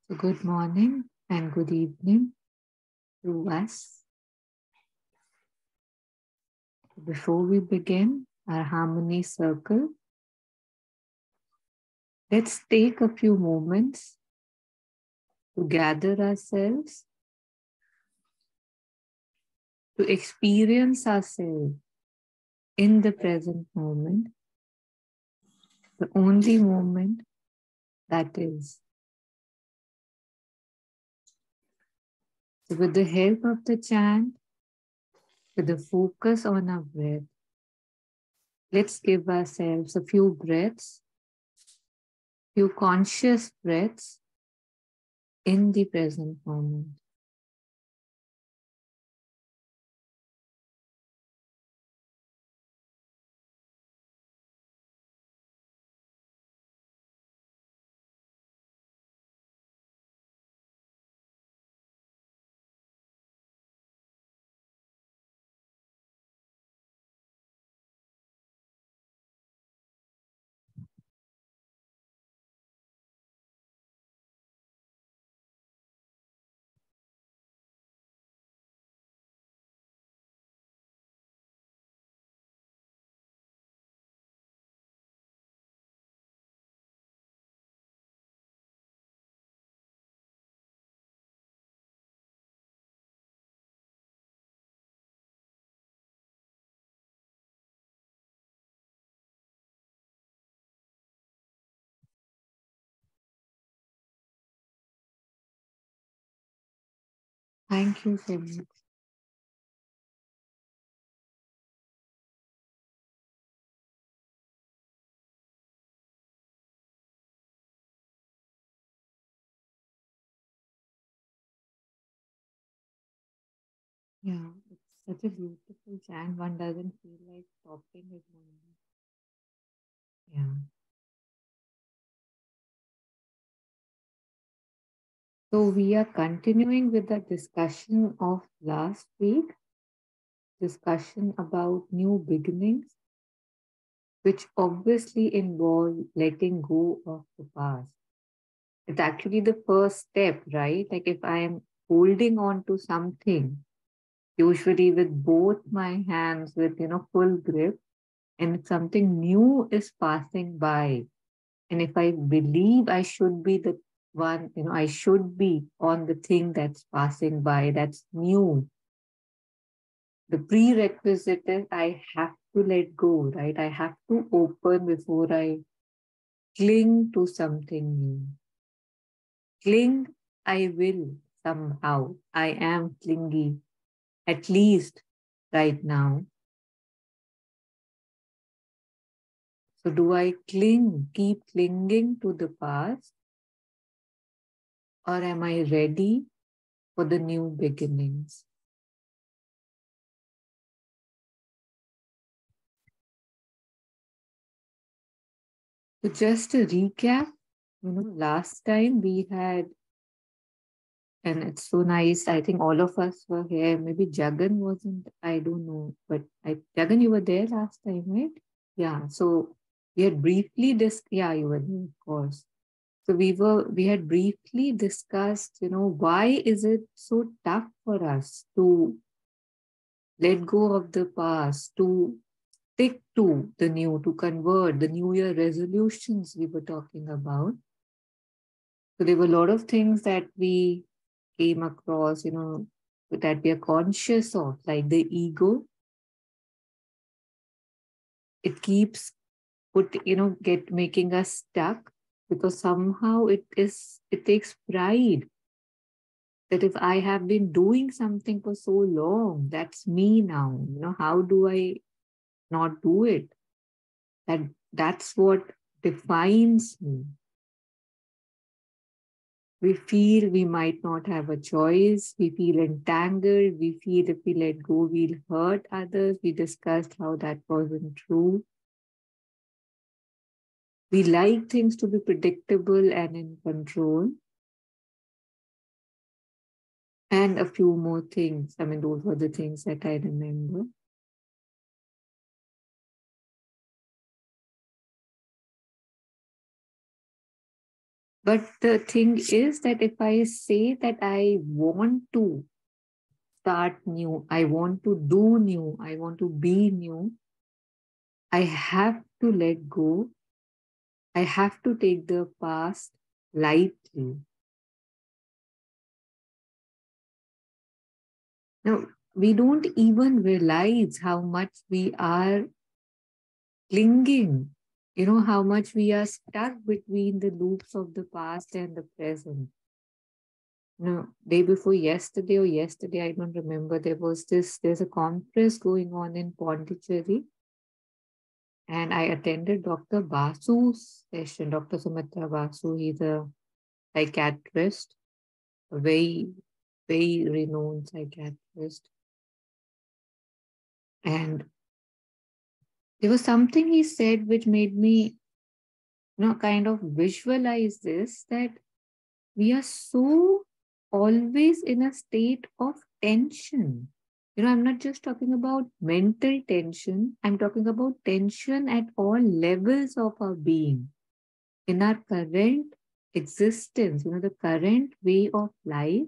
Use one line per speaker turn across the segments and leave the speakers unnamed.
So good morning and good evening to us. Before we begin our harmony circle, let's take a few moments to gather ourselves, to experience ourselves in the present moment, the only moment that is. So with the help of the chant, with the focus on our breath, let's give ourselves a few breaths, few conscious breaths in the present moment. Thank you so much. Yeah, it's such a beautiful chant. One doesn't feel like stopping it only. Yeah. So we are continuing with the discussion of last week, discussion about new beginnings, which obviously involve letting go of the past. It's actually the first step, right? Like if I am holding on to something, usually with both my hands with full grip, and if something new is passing by, and if I believe I should be the one, I should be on the thing that's passing by, that's new. The prerequisite is I have to let go, right? I have to open before I cling to something new. Cling, I will somehow. I am clingy, at least right now. So do I keep clinging to the past, or am I ready for the new beginnings? So just a recap, last time we had, and it's so nice. I think all of us were here. Maybe Jagan wasn't, I don't know. But Jagan, you were there last time, right? Yeah. So we had briefly yeah, you were there, of course. So we had briefly discussed, why is it so tough for us to let go of the past, to stick to the new, to convert the New Year resolutions we were talking about. So there were a lot of things that we came across, that we are conscious of, like the ego. It keeps making us stuck because somehow it takes pride that if I have been doing something for so long, that's me now. How do I not do it? That's what defines me. We feel we might not have a choice. We feel entangled. We feel if we let go, we'll hurt others. We discussed how that wasn't true. We like things to be predictable and in control. And a few more things. I mean, those were the things that I remember. But the thing is that if I say that I want to start new, I want to do new, I want to be new, I have to let go. I have to take the past lightly. Now, we don't even realize how much we are clinging, how much we are stuck between the loops of the past and the present. Day before yesterday or yesterday, I don't remember, there's a conference going on in Pondicherry, and I attended Dr. Basu's session, Dr. Sumitra Basu. He's a psychiatrist, a very, very renowned psychiatrist. And there was something he said which made me, kind of visualize this, that we are so always in a state of tension. I'm not just talking about mental tension, I'm talking about tension at all levels of our being. In our current existence, the current way of life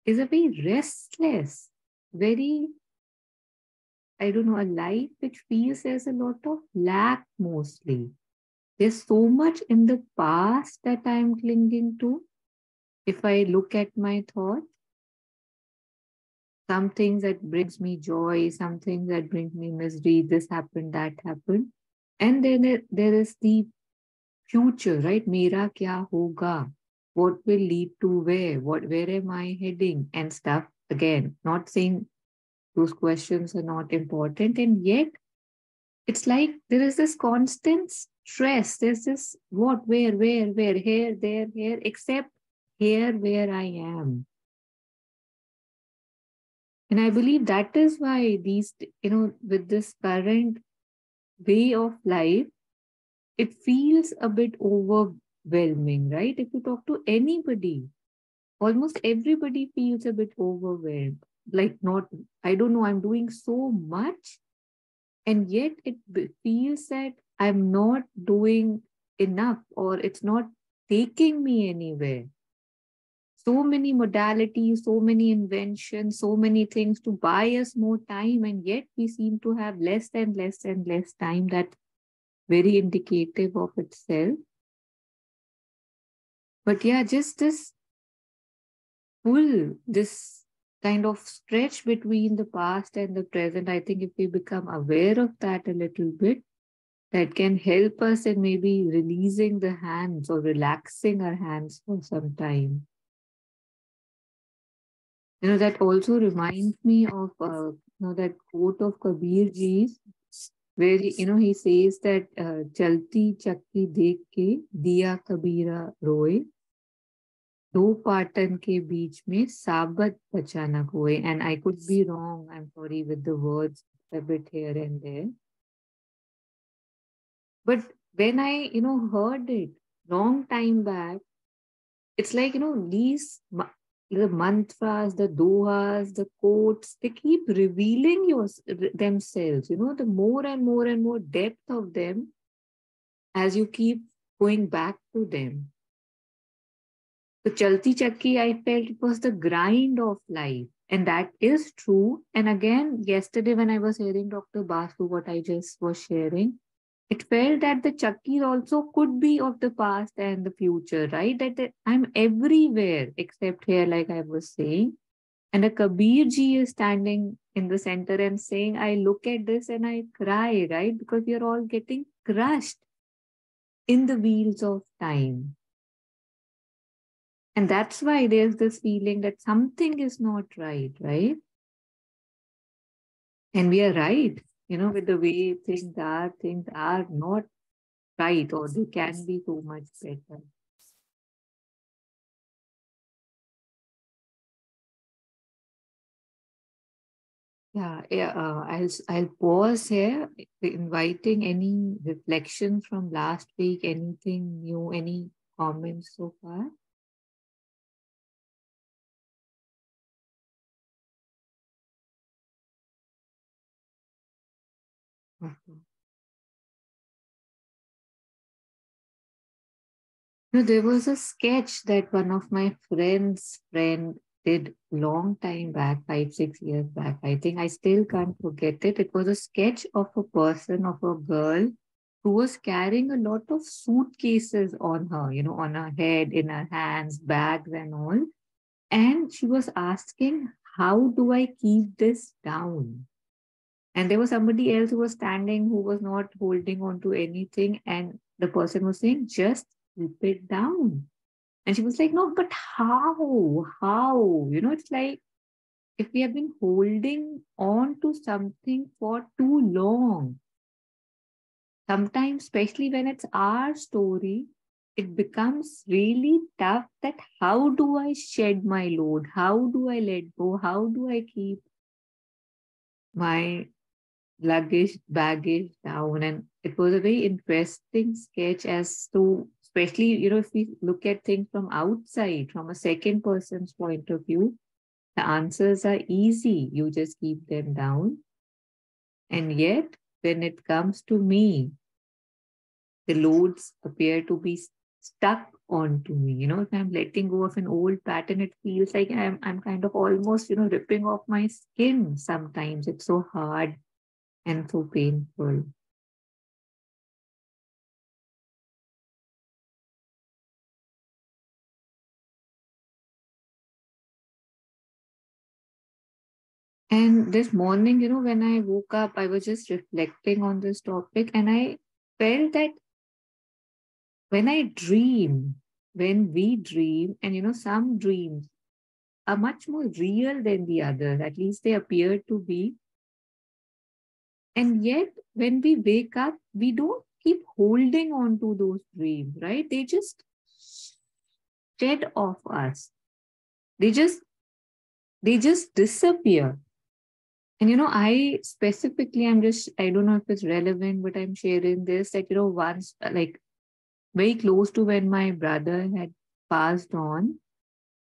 is a very restless, very, I don't know, a life which feels there's a lot of lack mostly. There's so much in the past that I'm clinging to. If I look at my thoughts, some things that brings me joy, some things that brings me misery, this happened, that happened. And then there is the future, right? Mera kya hoga? What will lead to where? Where am I heading? And stuff. Again, not saying those questions are not important. And yet, it's like there is this constant stress. There's this what, where, here, there, here, except here where I am. And I believe that is why these, with this current way of life, it feels a bit overwhelming, right? If you talk to anybody, almost everybody feels a bit overwhelmed. Like, not, I don't know, I'm doing so much, and yet it feels that I'm not doing enough, or it's not taking me anywhere. So many modalities, so many inventions, so many things to buy us more time, and yet we seem to have less and less and less time. That very indicative of itself. But yeah, just this pull, this kind of stretch between the past and the present, I think if we become aware of that a little bit, that can help us in maybe releasing the hands or relaxing our hands for some time. That also reminds me of that quote of Kabir Ji's, where he says that chalti chakki dekh ke diya kabira roye, दो पाटन के बीच में साबत अचानक हुए. And I could be wrong, I'm sorry, with the words a bit here and there. But when I, heard it long time back, it's like, the mantras, the dohas, the quotes, they keep revealing themselves, the more and more and more depth of them as you keep going back to them. So Chalti Chakki, I felt it was the grind of life. And that is true. And again, yesterday when I was hearing Dr. Basu, what I just was sharing, it felt that the Chakkis also could be of the past and the future, right? That I'm everywhere except here, like I was saying. And a Kabir ji is standing in the center and saying, I look at this and I cry, right? Because we are all getting crushed in the wheels of time. And that's why there's this feeling that something is not right, right? And we are right, with the way things are not right, or they can be so much better. Yeah. I'll pause here, inviting any reflections from last week, anything new, any comments so far. Okay. There was a sketch that one of my friends' friend did long time back, 5, 6 years back. I think I still can't forget it. It was a sketch of a person, of a girl who was carrying a lot of suitcases on her, on her head, in her hands, bags and all. And she was asking, how do I keep this down? And there was somebody else who was standing who was not holding on to anything. And the person was saying, just keep it down. And she was like, no, but how? How? It's like if we have been holding on to something for too long, sometimes, especially when it's our story, it becomes really tough that how do I shed my load? How do I let go? How do I keep my luggage, baggage down? And it was a very interesting sketch as to, especially, if we look at things from outside, from a second person's point of view, the answers are easy. You just keep them down. And yet, when it comes to me, the loads appear to be stuck onto me. If I'm letting go of an old pattern, it feels like I'm kind of almost, ripping off my skin sometimes. It's so hard and so painful. And this morning, when I woke up, I was just reflecting on this topic and I felt that when I dream, when we dream, and some dreams are much more real than the others, at least they appear to be. And yet, when we wake up, we don't keep holding on to those dreams, right? They just shed off us. They just they just disappear. And I specifically, I don't know if it's relevant, but I'm sharing this that, once, like very close to when my brother had passed on,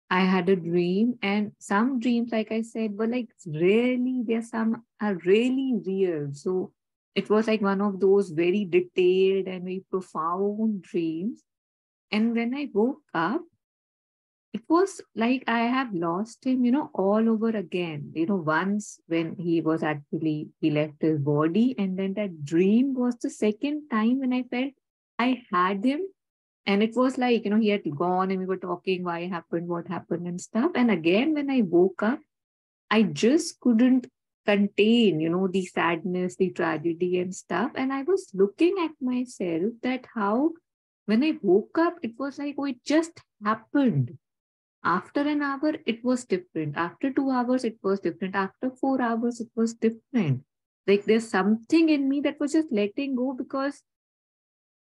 I had a dream, and some dreams, like I said, were like really, there's some are really real. So it was like one of those very detailed and very profound dreams. And when I woke up, it was like I have lost him, all over again. Once when he left his body, and then that dream was the second time when I felt I had him. And it was like, he had gone and we were talking why happened, what happened and stuff. And again, when I woke up, I just couldn't contain, the sadness, the tragedy and stuff. And I was looking at myself that how, when I woke up, it was like, oh, it just happened. After an hour, it was different. After 2 hours, it was different. After 4 hours, it was different. Like there's something in me that was just letting go because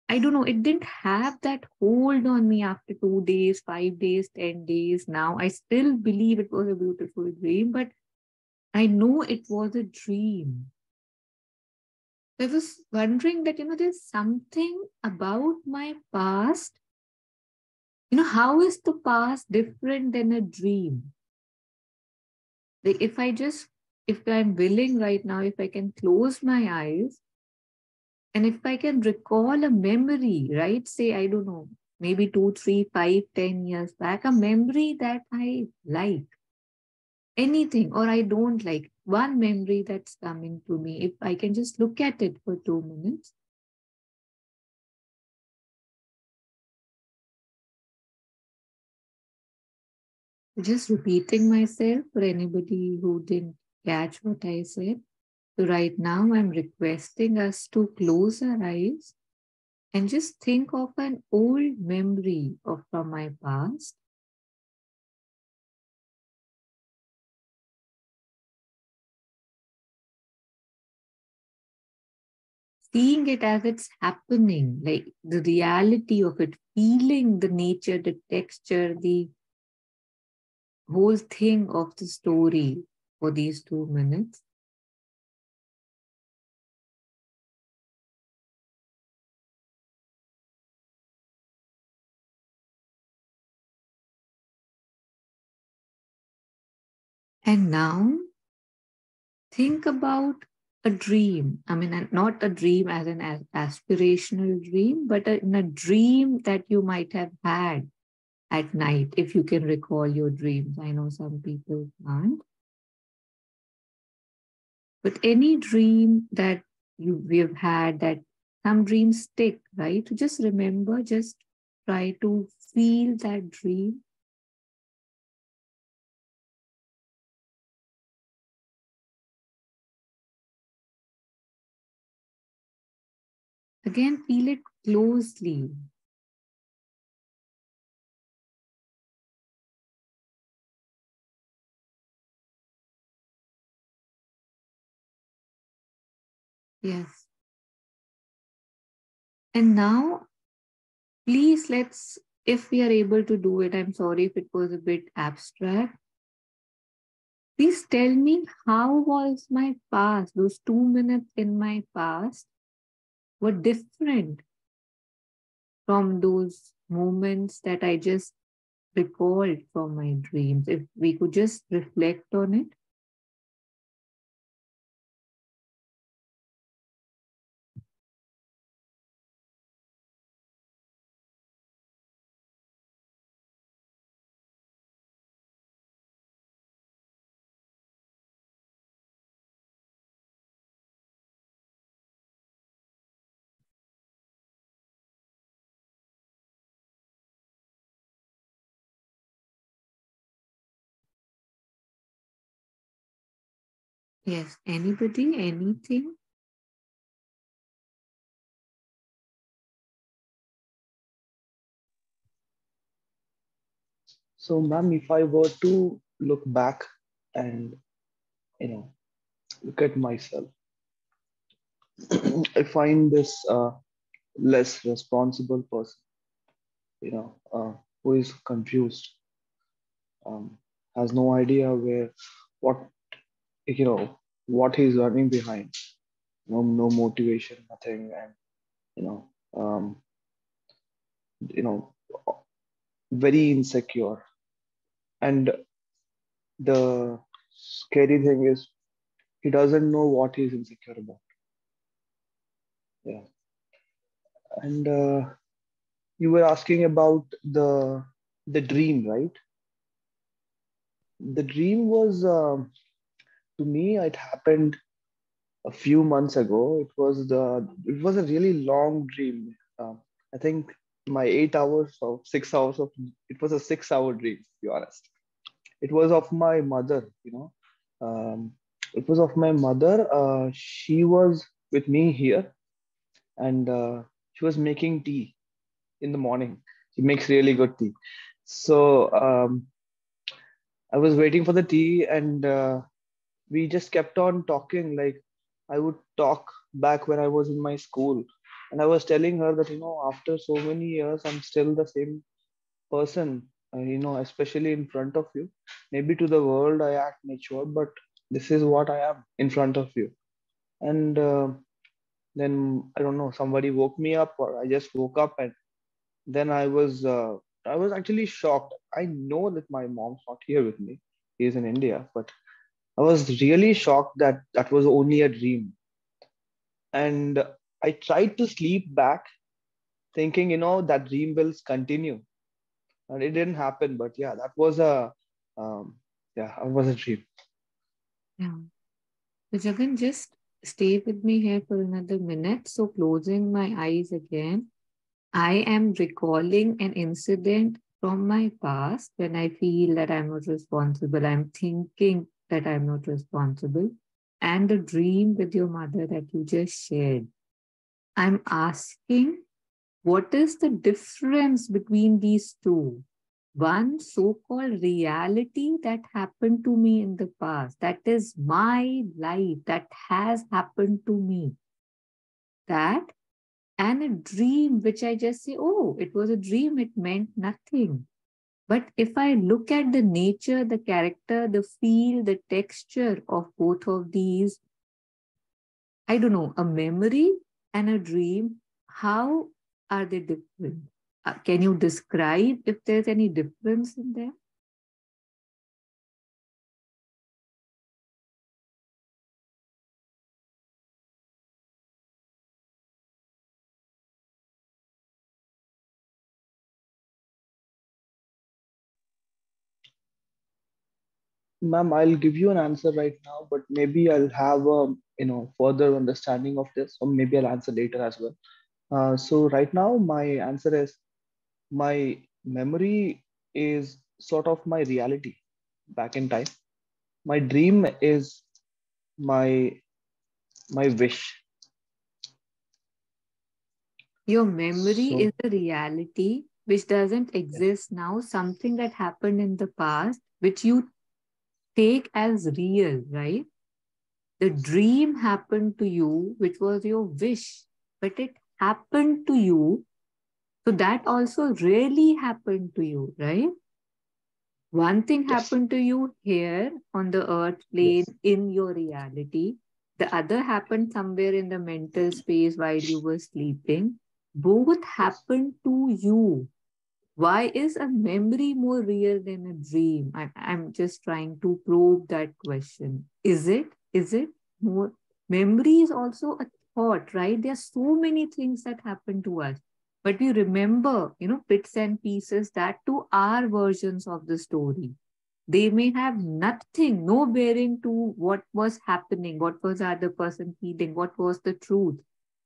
I don't know, it didn't have that hold on me after 2 days, 5 days, 10 days. Now I still believe it was a beautiful dream, but I know it was a dream. I was wondering that, there's something about my past. How is the past different than a dream? Like if I'm willing right now, if I can close my eyes and if I can recall a memory, right? Say, I don't know, maybe 2, 3, 5, 10 years back, a memory that I like, anything, or I don't like, one memory that's coming to me, if I can just look at it for 2 minutes. Just repeating myself for anybody who didn't catch what I said. So, right now, I'm requesting us to close our eyes and just think of an old memory from my past. Seeing it as it's happening, like the reality of it, feeling the nature, the texture, the whole thing of the story for these 2 minutes. And now think about a dream. I mean, not a dream as an aspirational dream, but in a dream that you might have had at night, if you can recall your dreams. I know some people can't, but any dream that we have had, that some dreams stick, right? So just remember, just try to feel that dream. Again, feel it closely. Yes. And now, please, if we are able to do it, I'm sorry if it was a bit abstract. Please tell me, how was my past? Those 2 minutes in my past were different from those moments that I just recalled from my dreams. If we could just reflect on it. Yes, anybody, anything?
So, ma'am, if I were to look back and, you know, look at myself, I find this less responsible person, you know, who is confused, um, has no idea what, what he's running behind. No motivation, nothing, and you know, um, you know, very insecure. And the scary thing is, he doesn't know what he's insecure about. Yeah, and you were asking about the dream, right? The dream was to me. It happened a few months ago. It was a really long dream. I think my 8 hours or 6 hours of it was a 6 hour dream. To be honest, it was of my mother. It was of my mother. She was with me here, and she was making tea in the morning. She makes really good tea. So I was waiting for the tea, and we just kept on talking. Like I would talk back when I was in my school, and I was telling her that after so many years, I'm still the same person. Especially in front of you. Maybe to the world I act mature, but this is what I am in front of you. And then I don't know. Somebody woke me up, or I just woke up, and then I was actually shocked. I know that my mom's not here with me. She's in India, but I was really shocked that that was only a dream. And I tried to sleep back, thinking, that dream will continue. And it didn't happen. But yeah, that was um, it was a dream.
Yeah. So Jagan, just stay with me here for another minute. So closing my eyes again, I am recalling an incident from my past when I feel that I'm not responsible. I'm thinking that I'm not responsible. And the dream with your mother that you just shared. I'm asking, what is the difference between these two? One so called reality that happened to me in the past, that is my life, that has happened to me, that, and a dream which I just say, oh, it was a dream, it meant nothing. But if I look at the nature, the character, the feel, the texture of both of these, I don't know, a memory and a dream, how are they different? Can you describe if there's any difference in them?
Ma'am, I'll give you an answer right now, but maybe I'll have a further understanding of this, or maybe I'll answer later as well. So right now, my answer is my memory is sort of my reality back in time. My dream is my my wish.
Your memory is
So
a reality which doesn't
yes,
exist now, something that happened in the past, which you take as real, right? The dream happened to you, which was your wish, but it happened to you. So that also really happened to you, right? One thing
yes,
happened to you here on the earth plane
yes,
in your reality. The other happened somewhere in the mental space while you were sleeping. Both
yes.
happened to you. Why is a memory more real than a dream? I'm just trying to probe that question. Is it? Is it more? Memory is also a thought, right? There are so many things that happen to us, but we remember, bits and pieces that to our versions of the story. They may have nothing, no bearing to what was happening, what was the other person feeling, what was the truth.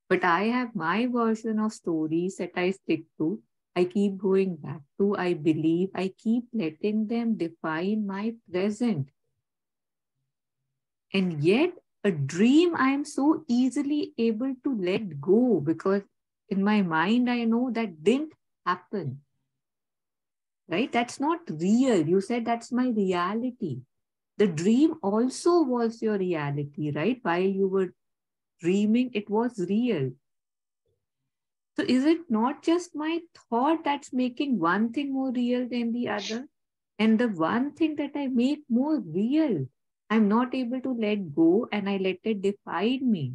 But I have my version of stories that I stick to. I keep going back to, I believe, I keep letting them define my present. And yet, a dream I am so easily able to let go because in my mind I know that didn't happen, right? That's not real. You said that's my reality. The dream also was your reality, right? While you were dreaming, it was real. So is it not just my thought that's making one thing more real than the other? And the one thing that I make more real, I'm not able to let go and I let it define me.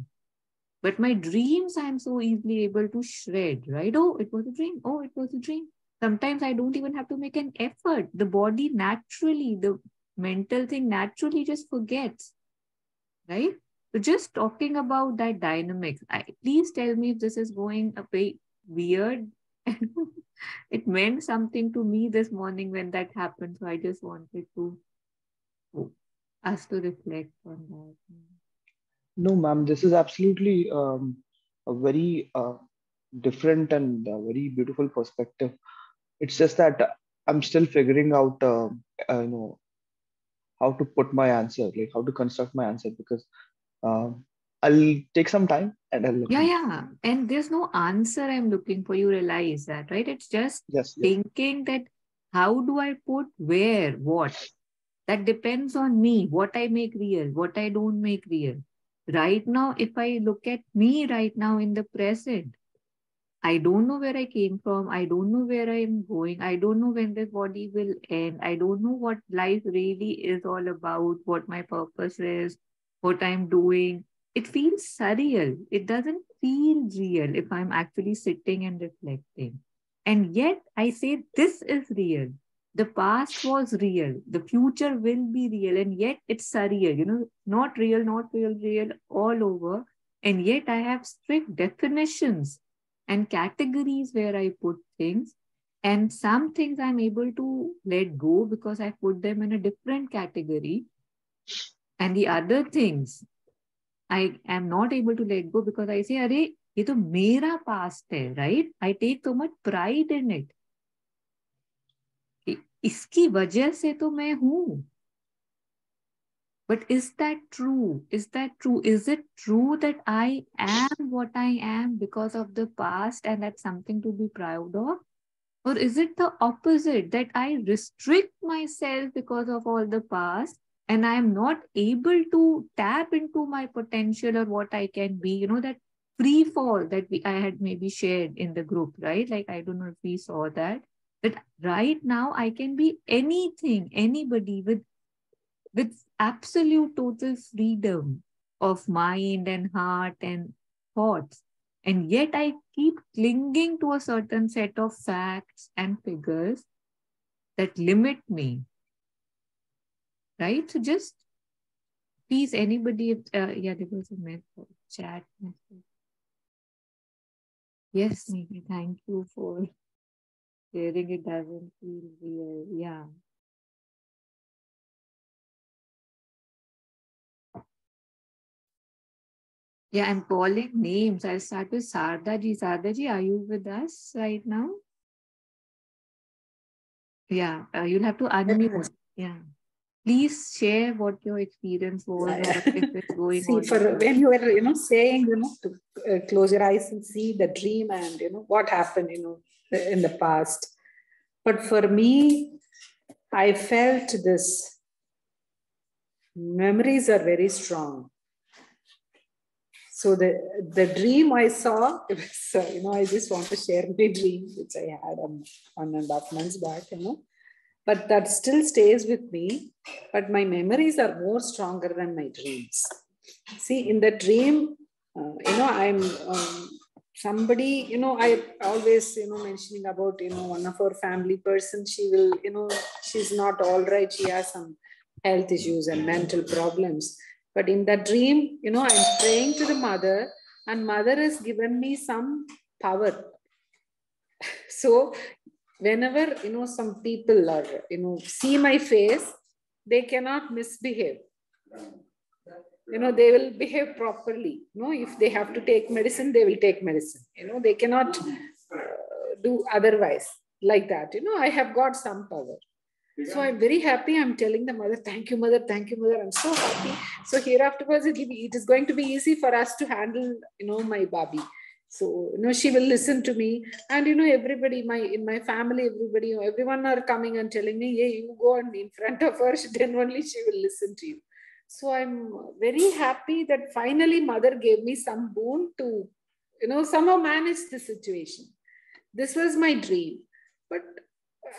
But my dreams, I'm so easily able to shred, right? Oh, it was a dream. Oh, it was a dream. Sometimes I don't even have to make an effort. The body naturally, the mental thing naturally just forgets, right? So just talking about that dynamics, please tell me if this is going a bit weird. It meant something to me this morning when that happened. So I just wanted to oh, us to reflect on that.
No, ma'am, this is absolutely a very different and very beautiful perspective. It's just that I'm still figuring out, how to put my answer, like how to construct my answer, because uh, I'll take some time and I'll let
Yeah,
you know.
yeah. And there's no answer I'm looking for. You realize that, right? It's just
Yes, yes,
thinking that how do I put where, what? That depends on me, what I make real, what I don't make real. Right now, if I look at me right now in the present, I don't know where I came from. I don't know where I am going. I don't know when this body will end. I don't know what life really is all about, what my purpose is, what I'm doing. It feels surreal. It doesn't feel real if I'm actually sitting and reflecting. And yet I say this is real. The past was real. The future will be real. And yet it's surreal, not real, not real, real all over. And yet I have strict definitions and categories where I put things. And some things I'm able to let go because I put them in a different category. And the other things I am not able to let go because I say, अरे ये तो मेरा past है, right? I take so much pride in it. इसकी वजह से तो मैं हूँ. But is that true? Is that true? Is it true that I am what I am because of the past and that's something to be proud of? Or is it the opposite that I restrict myself because of all the past and I am not able to tap into my potential or what I can be? That free fall that I had maybe shared in the group, right? Like, I don't know if we saw that. That right now I can be anything, anybody with absolute total freedom of mind and heart and thoughts. And yet I keep clinging to a certain set of facts and figures that limit me, right? So just please, anybody, if, yeah, there was a chat message. Yes, Nidhi, thank you for sharing. It doesn't feel real. Yeah. Yeah, I'm calling names. I'll start with Sardaji. Sardaji, are you with us right now? Yeah, you'll have to unmute. Yeah. Please share what your experience was or if it's going
See,
on.
for when you were, saying, to close your eyes and see the dream and, what happened, in the past. But for me, I felt this memories are very strong. So the dream I saw, it was, I just want to share my dream, which I had 1.5 months back, but that still stays with me. But my memories are more stronger than my dreams. See, in the dream, I'm somebody, I always, mentioning about, one of our family person, she will, she's not all right. She has some health issues and mental problems. But in that dream, I'm praying to the mother, and mother has given me some power. So whenever, some people are, see my face, they cannot misbehave. They will behave properly. If they have to take medicine, they will take medicine. They cannot do otherwise like that. I have got some power. So I'm very happy. I'm telling the mother, thank you, mother. Thank you, mother. I'm so happy. So hereafterwards, it is going to be easy for us to handle, my baby. So, she will listen to me. And, everybody, in my family, everybody, everyone are coming and telling me, hey, you go and in front of her, then only she will listen to you. So I'm very happy that finally mother gave me some boon to, somehow manage the situation. This was my dream. But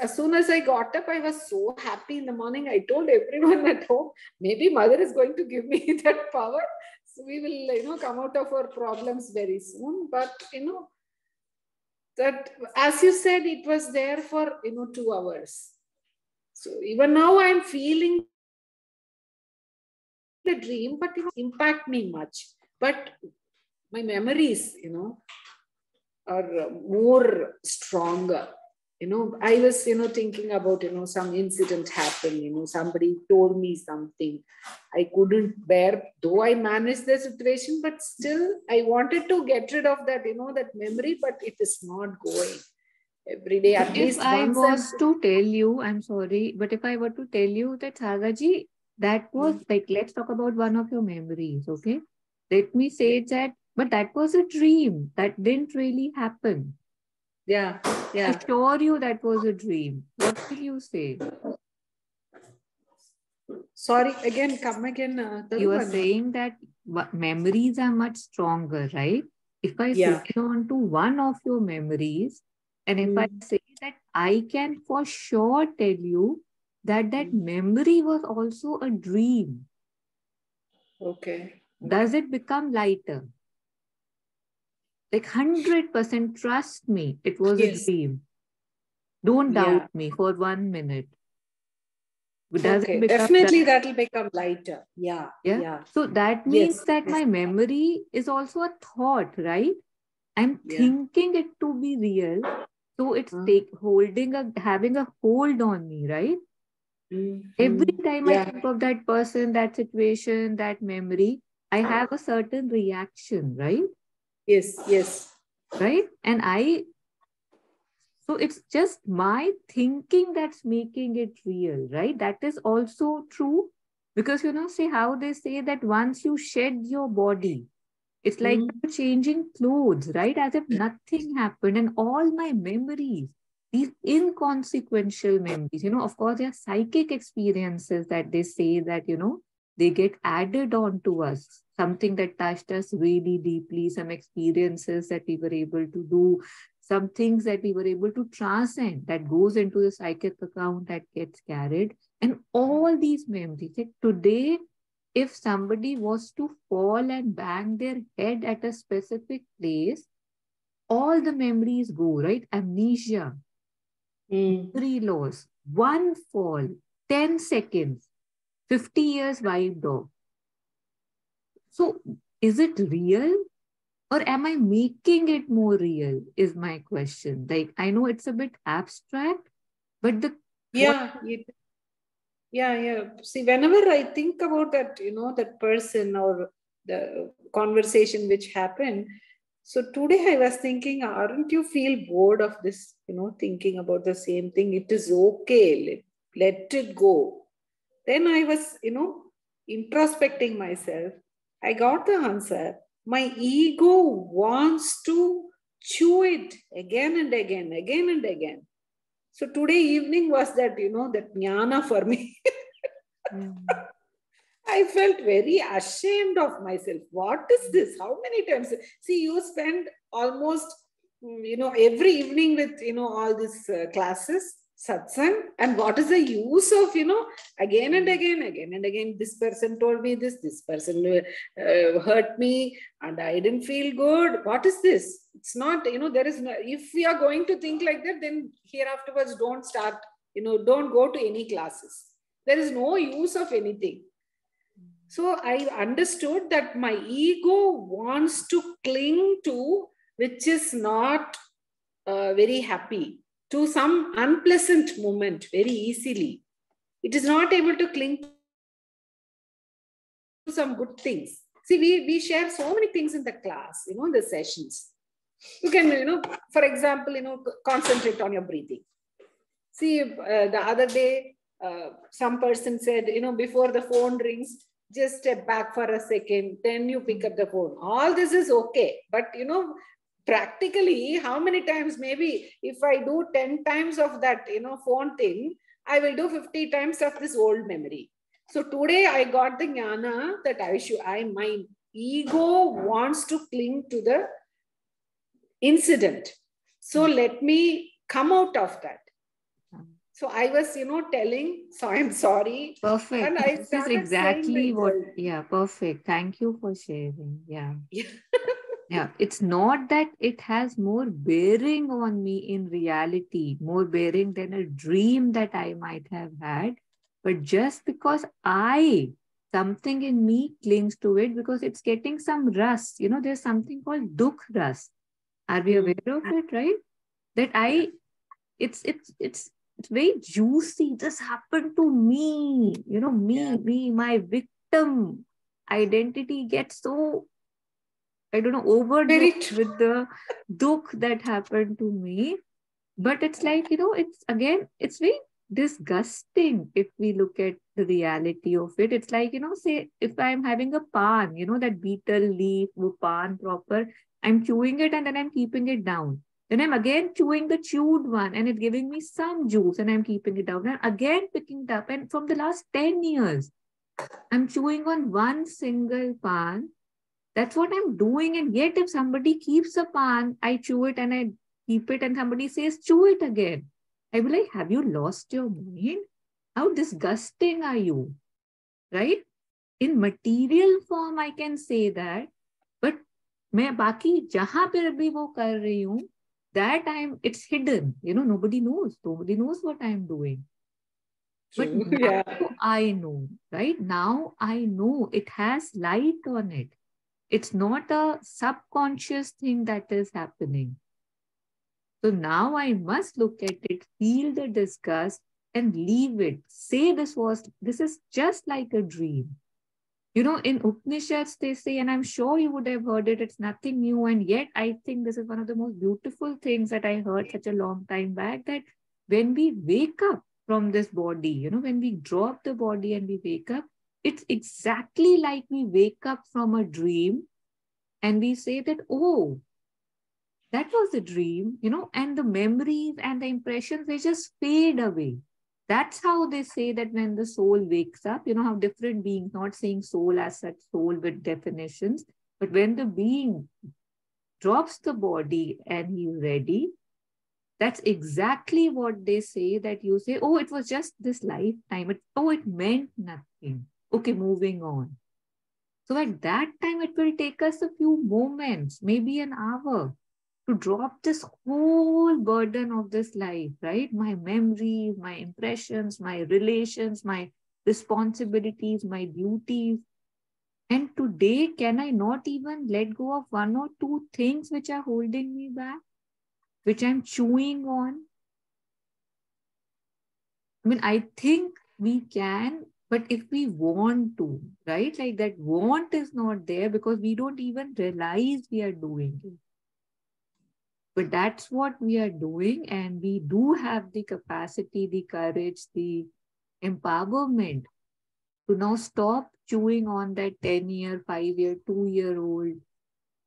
as soon as I got up, I was so happy in the morning. I told everyone at home, maybe mother is going to give me that power. So we will, come out of our problems very soon. But, that, as you said, it was there for, 2 hours. So even now I'm feeling the dream, but impact me much. But my memories, are more stronger. I was, thinking about, some incident happened, somebody told me something. I couldn't bear, though I managed the situation, but still I wanted to get rid of that, that memory, but it is not going. Every day, at least
If I
once.
was to tell you, I'm sorry, but if I were to tell you that Sardaji, that was like, let's talk about one of your memories, okay? Let me say that, but that was a dream. That didn't really happen.
Yeah.
I assure you that was a dream. What will you say?
Sorry, again, come again.
You are saying that memories are much stronger, right? If I focus on to one of your memories, and if I say that I can for sure tell you that that memory was also a dream.
Okay.
Does it become lighter? Like 100% trust me, it was a dream. Don't doubt me for 1 minute. Does it become
definitely that will become lighter. Yeah.
So that means that my memory is also a thought, right? I'm thinking it to be real. So it's having a hold on me, right? Every time I think of that person, that situation, that memory, I have a certain reaction, right?
Yes.
Right? So it's just my thinking that's making it real, right? That is also true because, see how they say that once you shed your body, it's like changing clothes, right? As if nothing happened. And all my memories, these inconsequential memories, of course, they are psychic experiences that they say that, they get added on to us. Something that touched us really deeply, some experiences that we were able to do, some things that we were able to transcend that goes into the psychic account that gets carried. And all these memories, like today, if somebody was to fall and bang their head at a specific place, all the memories go, right? Amnesia, memory loss, one fall, 10 seconds, 50 years wiped off. So is it real or am I making it more real is my question. Like, I know it's a bit abstract, but
Yeah. See, whenever I think about that, that person or the conversation which happened. So today I was thinking, aren't you feel bored of this, thinking about the same thing? It is okay. Let it go. Then I was, introspecting myself. I got the answer. My ego wants to chew it again and again, again and again. So today evening was that, that jnana for me. I felt very ashamed of myself. What is this? How many times? See, you spend almost, every evening with, all these classes, satsang. And what is the use of, again and again, this person told me this person hurt me and I didn't feel good. What is this? It's not, there is no, if we are going to think like that, then here afterwards, don't start, don't go to any classes. There is no use of anything. So I understood that my ego wants to cling to which is not very happy, to some unpleasant moment very easily. It is not able to cling to some good things. See, we share so many things in the class, the sessions. You can, for example, concentrate on your breathing. See, the other day, some person said, before the phone rings, just step back for a second, then you pick up the phone. All this is okay. But, practically, how many times, maybe if I do 10 times of that, phone thing, I will do 50 times of this old memory. So today I got the jnana that my ego wants to cling to the incident. So let me come out of that. So I was, telling, so I'm sorry.
Perfect.
And I
this is exactly what, perfect. Thank you for sharing. Yeah. Yeah. It's not that it has more bearing on me in reality, more bearing than a dream that I might have had. But just because something in me clings to it because it's getting some rust. There's something called dukh rust. Are we aware of it, right? That it's very juicy. This happened to me, me, my victim identity gets so, I don't know, overdosed with the dukh that happened to me. But it's like, it's very disgusting if we look at the reality of it. It's like, say, if I'm having a pan, that betel leaf, pan proper, I'm chewing it and then I'm keeping it down. Then I'm again chewing the chewed one and it's giving me some juice and I'm keeping it down and again picking it up. And from the last 10 years, I'm chewing on one single pan. That's what I'm doing. And yet if somebody keeps a pan, I chew it and I keep it and somebody says, chew it again. I be like, have you lost your mind? How disgusting are you? Right? In material form, I can say that. But मैं बाकी जहां पर भी वो कर रही हूँ, that it's hidden. Nobody knows. Nobody knows what I'm doing. But now I know, right? Now I know it has light on it. It's not a subconscious thing that is happening. So now I must look at it, feel the disgust and leave it. Say this is just like a dream. In Upanishads, they say, and I'm sure you would have heard it, it's nothing new. And yet I think this is one of the most beautiful things that I heard such a long time back, that when we wake up from this body, when we drop the body and we wake up, it's exactly like we wake up from a dream and we say that, oh, that was a dream, and the memories and the impressions, they just fade away. That's how they say that when the soul wakes up, how different beings, not saying soul as such, soul with definitions, but when the being drops the body and he's ready, that's exactly what they say, that you say, oh, it was just this lifetime. It meant nothing. Okay, moving on. So at that time, it will take us a few moments, maybe an hour, to drop this whole burden of this life, right? My memories, my impressions, my relations, my responsibilities, my duties. And today, can I not even let go of one or two things which are holding me back, which I'm chewing on? I mean, I think we can, But if we want to, right, like that want is not there because we don't even realize we are doing it. But that's what we are doing, and we do have the capacity, the courage, the empowerment to now stop chewing on that 10-year, 5-year, 2-year-old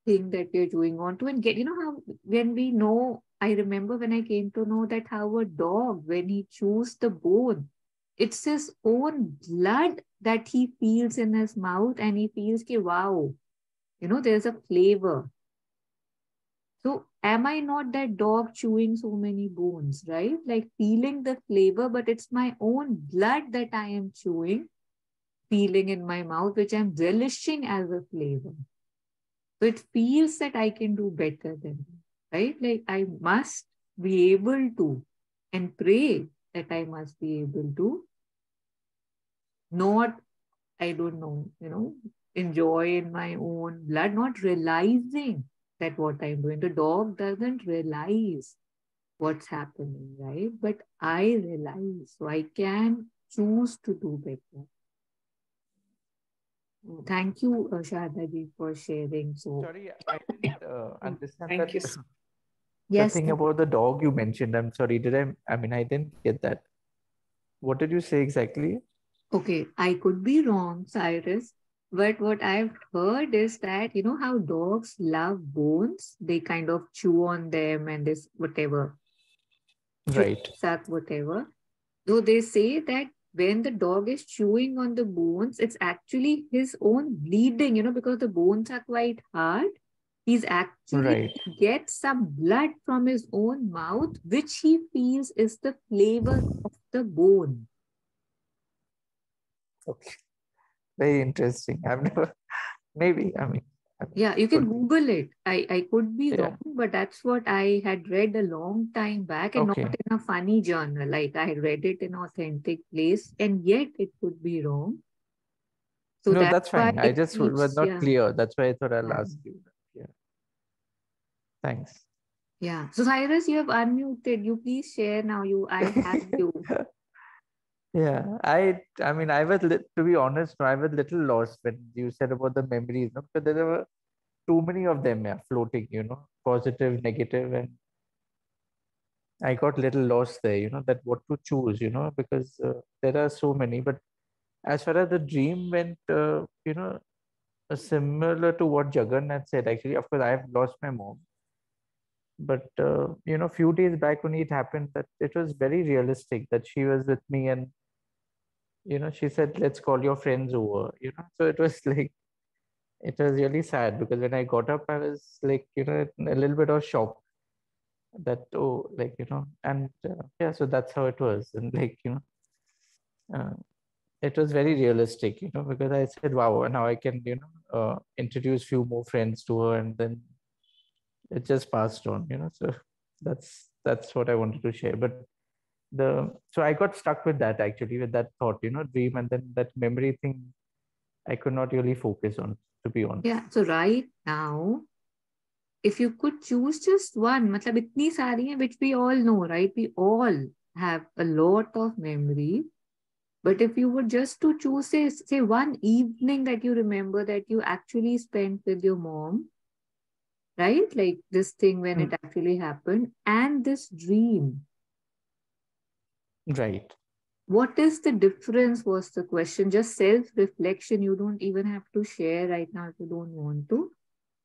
thing that we're chewing on to and get, how when we know, I remember when I came to know that how a dog, when he chews the bone, it's his own blood that he feels in his mouth and he feels, ki, wow, there's a flavor. So am I not that dog chewing so many bones, right? Like feeling the flavor, but it's my own blood that I am chewing, feeling in my mouth, which I'm relishing as a flavor. So it feels that I can do better than that, right? Like I must be able to, and pray that I must be able to, not, I don't know, enjoy in my own blood, not realizing that what I'm doing. The dog doesn't realize what's happening, right? But I realize, so I can choose to do better. Thank you, Sharda ji, for sharing. So,
Sorry, I didn't understand
Thank
that.
you.
The
yes,
thing about the dog you mentioned. I'm sorry. I mean, I didn't get that. What did you say exactly?
okay, I could be wrong, Cyrus, but what I've heard is that, how dogs love bones, they kind of chew on them and this whatever, chew,
Right.
suck, whatever. So they say that when the dog is chewing on the bones, it's actually his own bleeding, because the bones are quite hard. He's actually
Right.
gets some blood from his own mouth, which he feels is the flavor of the bone.
Okay. Very interesting. I've never, maybe, I mean,
Yeah, you can
could be.
Google it. I could be
Yeah.
wrong, but that's what I had read a long time back, and
Okay.
not in a funny journal. Like I had read it in an authentic place, and yet it could be wrong. So
No,
that's
that's
why
fine. I
it
just was
keeps,
not clear. That's why I thought I'll
yeah.
ask you. Yeah. Thanks.
Yeah. So Cyrus, you have unmuted. You please share now. I have you.
Yeah, I mean, to be honest, I was little lost when you said about the memories, because there were too many of them, yeah, floating, positive, negative, and I got little lost there, that what to choose, because there are so many. But as far as the dream went, similar to what Jagannath said, actually, of course, I have lost my mom. But, a few days back when it happened, that it was very realistic that she was with me and, she said, let's call your friends over, So it was like, it was really sad because when I got up, I was like, a little bit of shock that, oh, like, and yeah, so that's how it was. And like, it was very realistic, because I said, wow, and now I can, introduce few more friends to her, and then it just passed on, so that's what I wanted to share. But so I got stuck with that, actually, with that thought, dream, and then that memory thing I could not really focus on, to be honest.
Yeah. So right now, if you could choose just one, matlab itni sari hai, which we all know, right? We all have a lot of memory. But if you were just to choose, say one evening that you remember that you actually spent with your mom, right? Like this thing when it actually happened, and this dream.
Right.
What is the difference was the question. Just self-reflection. You don't even have to share right now if you don't want to.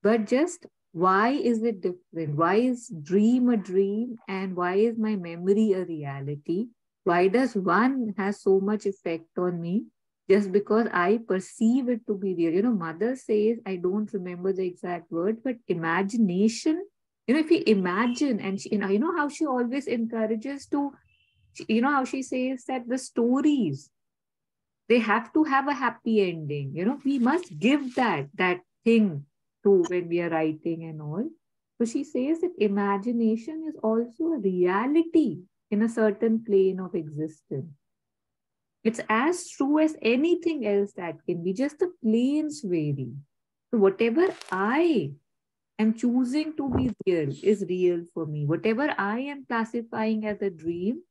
But just why is it different? Why is dream a dream and why is my memory a reality? Why does one has so much effect on me just because I perceive it to be real? Mother says, I don't remember the exact word, but imagination, if you imagine and she, how she always encourages to, how she says that the stories, they have to have a happy ending. We must give that thing to when we are writing and all. So she says that imagination is also a reality in a certain plane of existence. It's as true as anything else that can be, just the planes vary. So whatever I am choosing to be real is real for me. Whatever I am classifying as a dream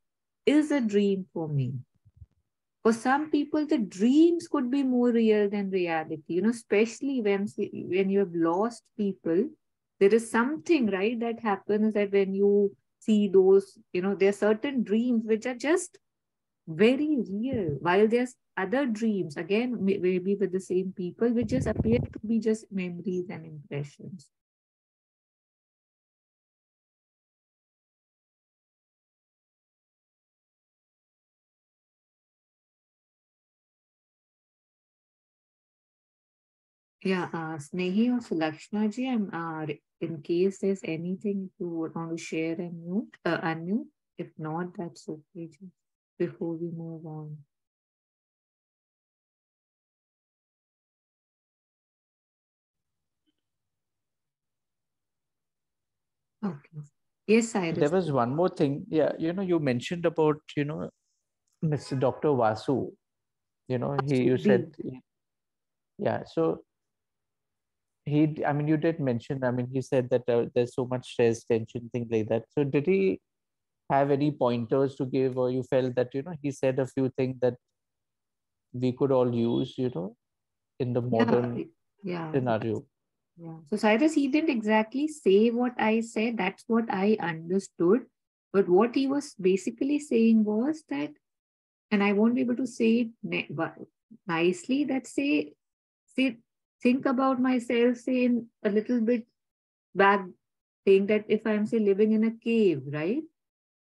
is a dream for me. For some people, the dreams could be more real than reality, especially when you have lost people. There is something, right, that happens that when you see those, there are certain dreams which are just very real, while there's other dreams, again, maybe with the same people, which just appear to be just memories and impressions. Yeah, Snehi or Sulakshna ji, in case there's anything you would want to share and unmute. If not, that's okay. Just before we move on. Okay. Yes, Cyrus.
There was one more thing. Yeah, you mentioned about, Mr. Dr. Vasu. You said, yeah. So you did mention, he said that there's so much stress, tension, things like that. So did he have any pointers to give, or you felt that, he said a few things that we could all use, in the modern scenario?
Yeah. So Cyrus, he didn't exactly say what I said. That's what I understood. But what he was basically saying was that, and I won't be able to say it nicely, that say, think about myself, say in a little bit back, saying that if I'm, say, living in a cave, right?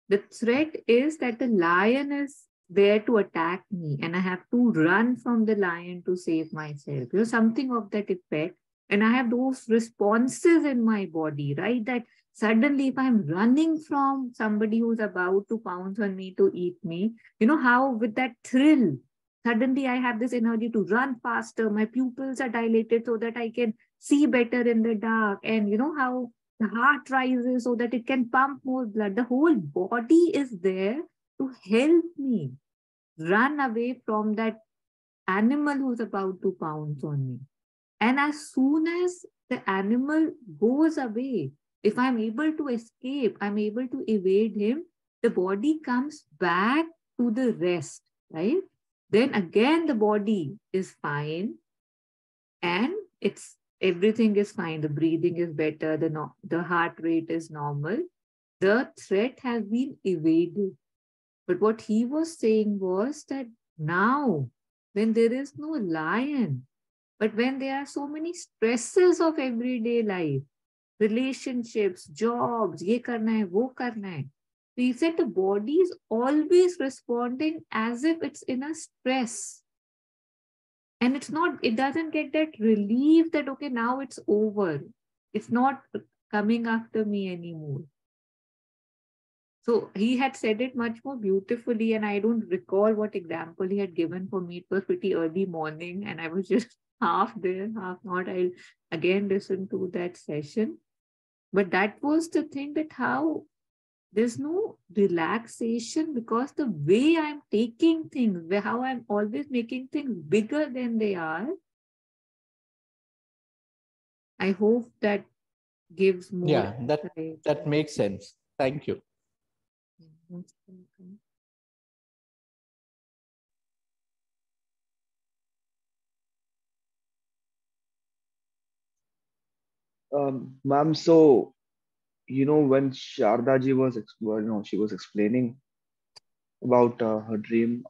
The threat is that the lion is there to attack me and I have to run from the lion to save myself. Something of that effect. And I have those responses in my body, right? That suddenly, if I'm running from somebody who's about to pounce on me to eat me, how with that thrill, suddenly I have this energy to run faster. My pupils are dilated so that I can see better in the dark. And how the heart rises so that it can pump more blood. The whole body is there to help me run away from that animal who's about to pounce on me. And as soon as the animal goes away, if I'm able to escape, I'm able to evade him, the body comes back to the rest, right? Then again, the body is fine and everything is fine. The breathing is better. The heart rate is normal. The threat has been evaded. But what he was saying was that now, when there is no lion, but when there are so many stresses of everyday life, relationships, jobs, ye karna hai, wo karna hai. So he said the body is always responding as if it's in a stress. And it doesn't get that relief that, okay, now it's over. It's not coming after me anymore. So he had said it much more beautifully, and I don't recall what example he had given for me. It was pretty early morning, and I was just half there, half not. I'll again listen to that session. But that was the thing, that how there's no relaxation because the way I'm taking things, how I'm always making things bigger than they are. I hope that gives more.
Yeah, that makes sense. Thank you.
Ma'am, so when Sharda ji was she was explaining about her dream,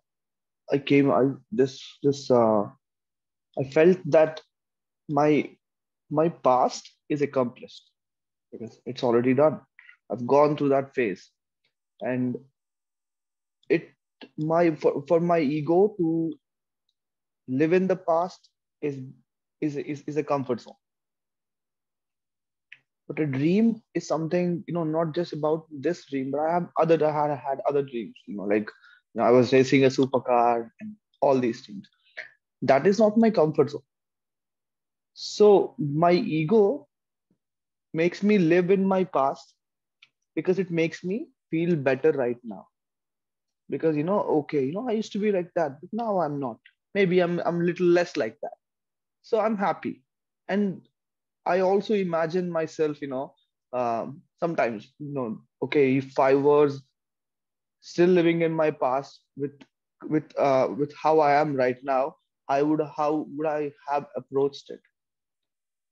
I came I this I felt that my my past is accomplished because it's already done. I've gone through that phase, and it for my ego to live in the past is a comfort zone. But a dream is something, not just about this dream, but I had other dreams, like I was racing a supercar and all these things. That is not my comfort zone. So my ego makes me live in my past because it makes me feel better right now. Because okay, I used to be like that, but now I'm not. Maybe I'm a little less like that. So I'm happy. And I also imagine myself, sometimes, okay, if I was still living in my past with with how I am right now, how would I have approached it?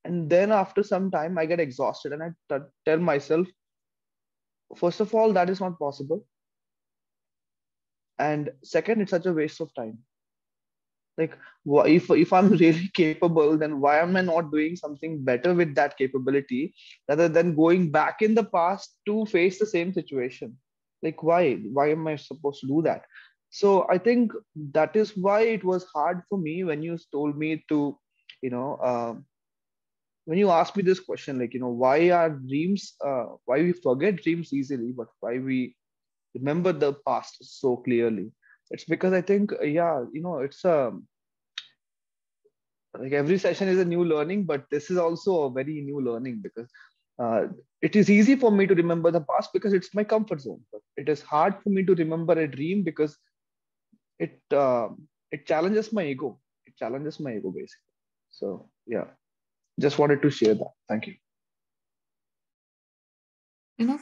And then after some time, I get exhausted, and I tell myself, first of all, that is not possible, and second, it's such a waste of time. Like, if I'm really capable, then why am I not doing something better with that capability rather than going back in the past to face the same situation? Like, why am I supposed to do that? So I think that is why it was hard for me when you told me to, you know, when you asked me this question, like, why are dreams, why we forget dreams easily, but why we remember the past so clearly? It's because I think, yeah, it's like every session is a new learning, but this is also a very new learning, because uh, it is easy for me to remember the past because it's my comfort zone, but it is hard for me to remember a dream because it it challenges my ego. It challenges my ego, basically. So yeah, just wanted to share that. Thank you.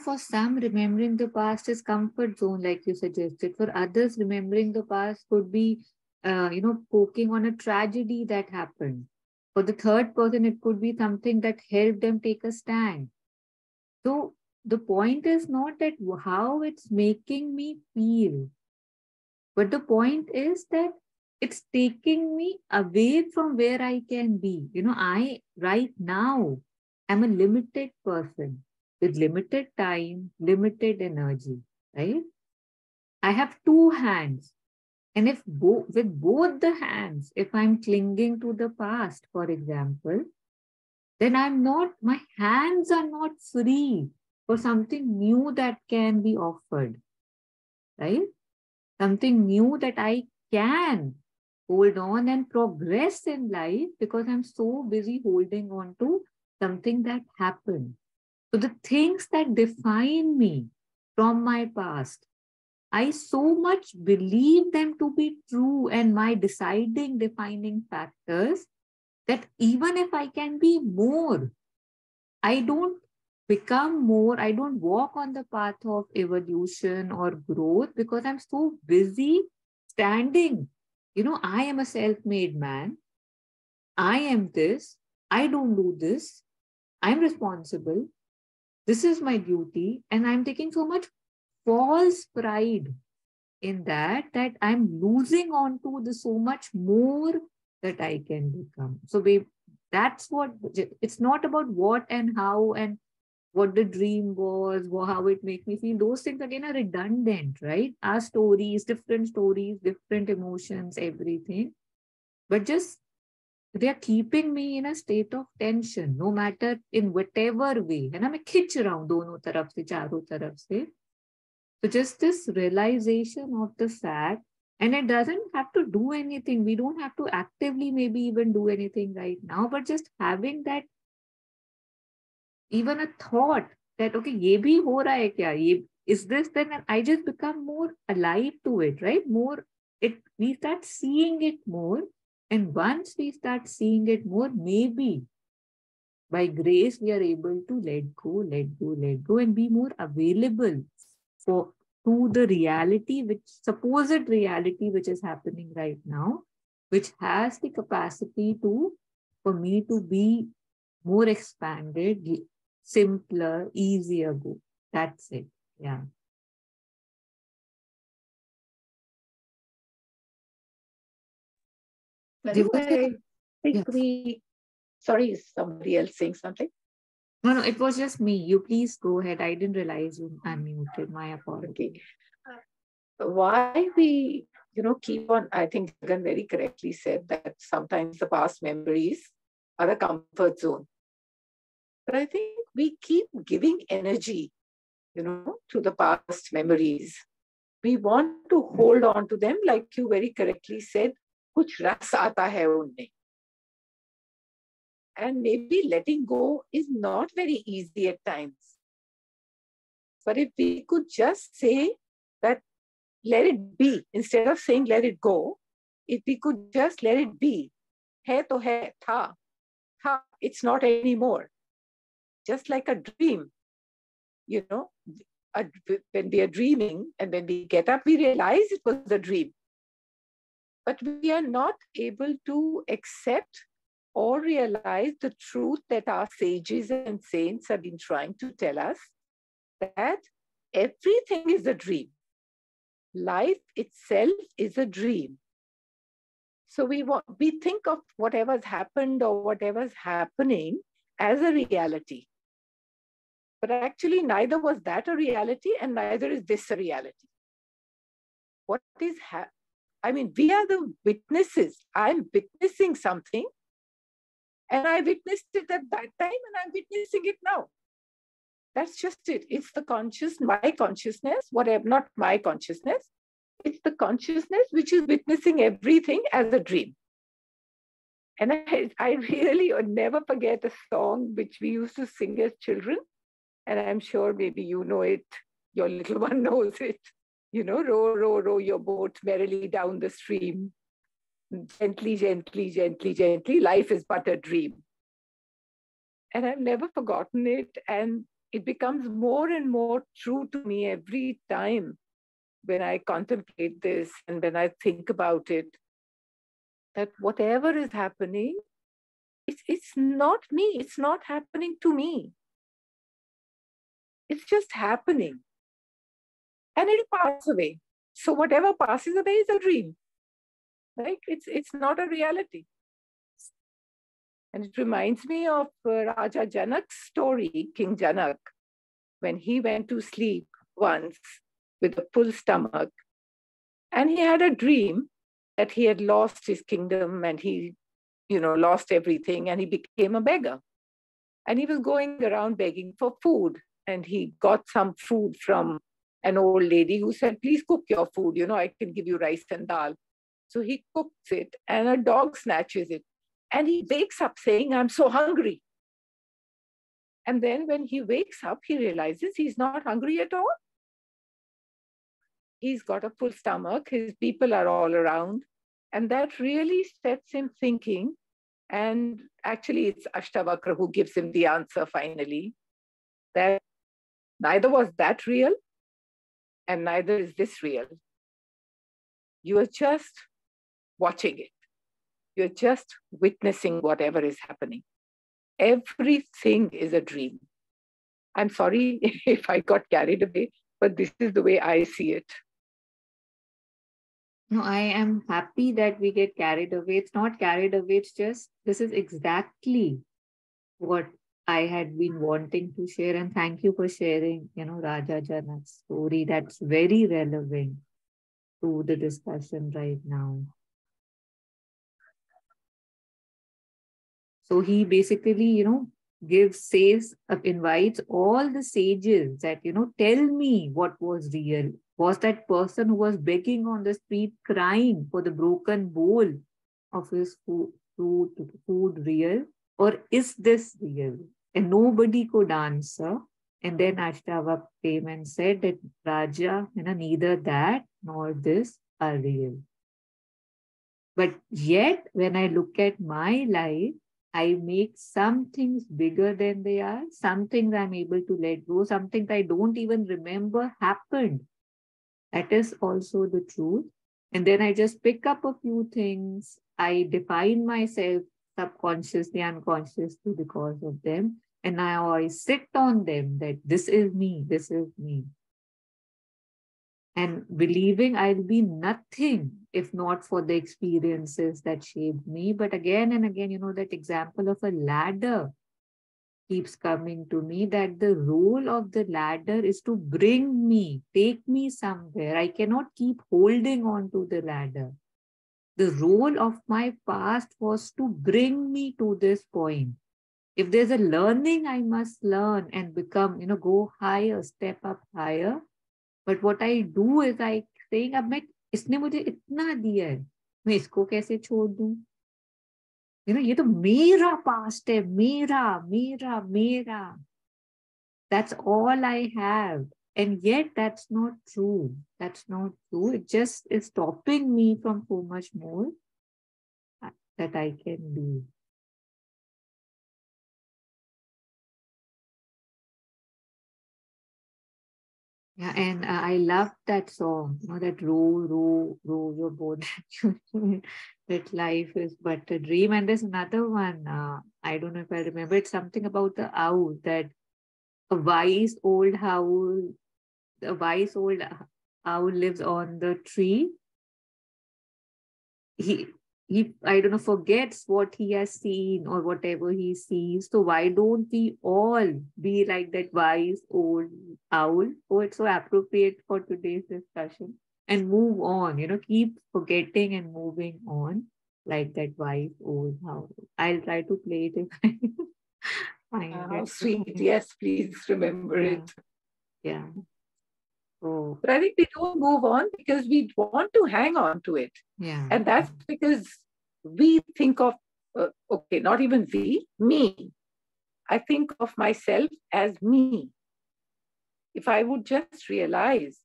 For some, remembering the past is comfort zone, like you suggested. For others, remembering the past could be, poking on a tragedy that happened. For the third person, it could be something that helped them take a stand. So the point is not that how it's making me feel, but the point is that it's taking me away from where I can be. I right now am a limited person with limited time, limited energy, right? I have two hands. And if with both the hands, if I'm clinging to the past, for example, then my hands are not free for something new that can be offered, right? Something new that I can hold on and progress in life because I'm so busy holding on to something that happened. So the things that define me from my past, I so much believe them to be true and my defining factors, that even if I can be more, I don't become more, I don't walk on the path of evolution or growth because I'm so busy standing. I am a self-made man. I am this. I don't do this. I'm responsible. This is my duty. And I'm taking so much false pride in that I'm losing on to the so much more that I can become. So that's what, it's not about what and how and what the dream was, how it makes me feel. Those things again are redundant, right? Our stories, different emotions, everything. But just they are keeping me in a state of tension, no matter in whatever way. And I'm खिंच रहा हूँ दोनों तरफ से, चारों तरफ से. So just this realization of the fact, and it doesn't have to do anything. We don't have to actively maybe even do anything right now, but just having that, even a thought that, okay, ye bhi ho raha hai kya? Is this, then I just become more alive to it, right? We start seeing it more. And once we start seeing it more, maybe by grace, we are able to let go, and be more available to the reality, supposed reality, which is happening right now, which has the capacity for me to be more expanded, simpler, easier go. That's it. Yeah.
I think sorry, is somebody else saying something?
No, it was just me. You please go ahead. I didn't realize you unmuted. My apologies.
Okay. Why we, keep on, I think Gagan very correctly said that sometimes the past memories are a comfort zone. But I think we keep giving energy, to the past memories. We want to hold on to them, like you very correctly said, kuch ras aata hai unme. And maybe letting go is not very easy at times. But if we could just say that let it be, instead of saying let it go, if we could just let it be, hai to hai, tha, it's not anymore. Just like a dream, when we are dreaming and when we get up, we realize it was a dream. but we are not able to accept or realize the truth that our sages and saints have been trying to tell us, that everything is a dream. Life itself is a dream. So we think of whatever's happened or whatever's happening as a reality. But actually, neither was that a reality and neither is this a reality. What is I mean, we are the witnesses. I'm witnessing something, and I witnessed it at that time, and I'm witnessing it now. That's just it. It's the my consciousness, whatever, not my consciousness. It's the consciousness which is witnessing everything as a dream. And I really would never forget a song which we used to sing as children. And I'm sure maybe you know it, your little one knows it. You know, row, row, row your boat merrily down the stream. Gently, gently, gently, gently, life is but a dream. And I've never forgotten it. And it becomes more and more true to me every time when I contemplate this and when I think about it, that whatever is happening, it's not me. It's not happening to me. It's just happening. And it'll pass away. So whatever passes away is a dream. Right? It's not a reality. And it reminds me of Raja Janak's story, King Janak, when he went to sleep once with a full stomach. And he had a dream that he had lost his kingdom and he, lost everything and he became a beggar. And he was going around begging for food. And he got some food from an old lady who said, please cook your food. I can give you rice and dal. So he cooks it and a dog snatches it. And he wakes up saying, I'm so hungry. And then when he wakes up, he realizes he's not hungry at all. He's got a full stomach. His people are all around. And that really sets him thinking. And actually, it's Ashtavakra who gives him the answer finally, that neither was that real and neither is this real. You are just watching it. You're just witnessing whatever is happening. Everything is a dream. I'm sorry if I got carried away, but this is the way I see it.
No, I am happy that we get carried away. It's not carried away. It's just, this is exactly what I had been wanting to share. And thank you for sharing, Raja Janak's story. That's very relevant to the discussion right now. So he basically, invites all the sages that, tell me what was real. Was that person who was begging on the street crying for the broken bowl of his food real? Or is this real? And nobody could answer. And then Ashtavakra came and said that Raja, neither that nor this are real. But yet, when I look at my life, I make some things bigger than they are. Some things I'm able to let go. Some things I don't even remember happened. That is also the truth. And then I just pick up a few things. I define myself subconsciously, unconsciously because of them. And now I sit on them that this is me, this is me. And believing I'll be nothing if not for the experiences that shaped me. But again and again, that example of a ladder keeps coming to me, that the role of the ladder is to bring me, take me somewhere. I cannot keep holding on to the ladder. The role of my past was to bring me to this point. If there's a learning I must learn and become, go higher, step up higher. But what I do is I saying, अब इसने मुझे इतना दिया है, मैं इसको कैसे छोड़ दूं? ये तो मेरा past है, मेरा. That's all I have. And yet that's not true. That's not true. It just is stopping me from so much more that I can be. Yeah, and I love that song, that row, row, row your boat, that life is but a dream. And there's another one, I don't know if I remember, it's something about the owl, that a wise old owl, a wise old owl lives on the tree. He he I don't know, forgets what he has seen or whatever he sees. So why don't we all be like that wise old owl? Oh, it's so appropriate for today's discussion. And move on, keep forgetting and moving on like that wise old owl. I'll try to play it if I find
How
it.
sweet. Yes, please remember
Yeah.
it.
Yeah. Oh,
But I think we don't move on because we want to hang on to it.
yeah.
And that's because we think of, okay, not even we, me. I think of myself as me. If I would just realize,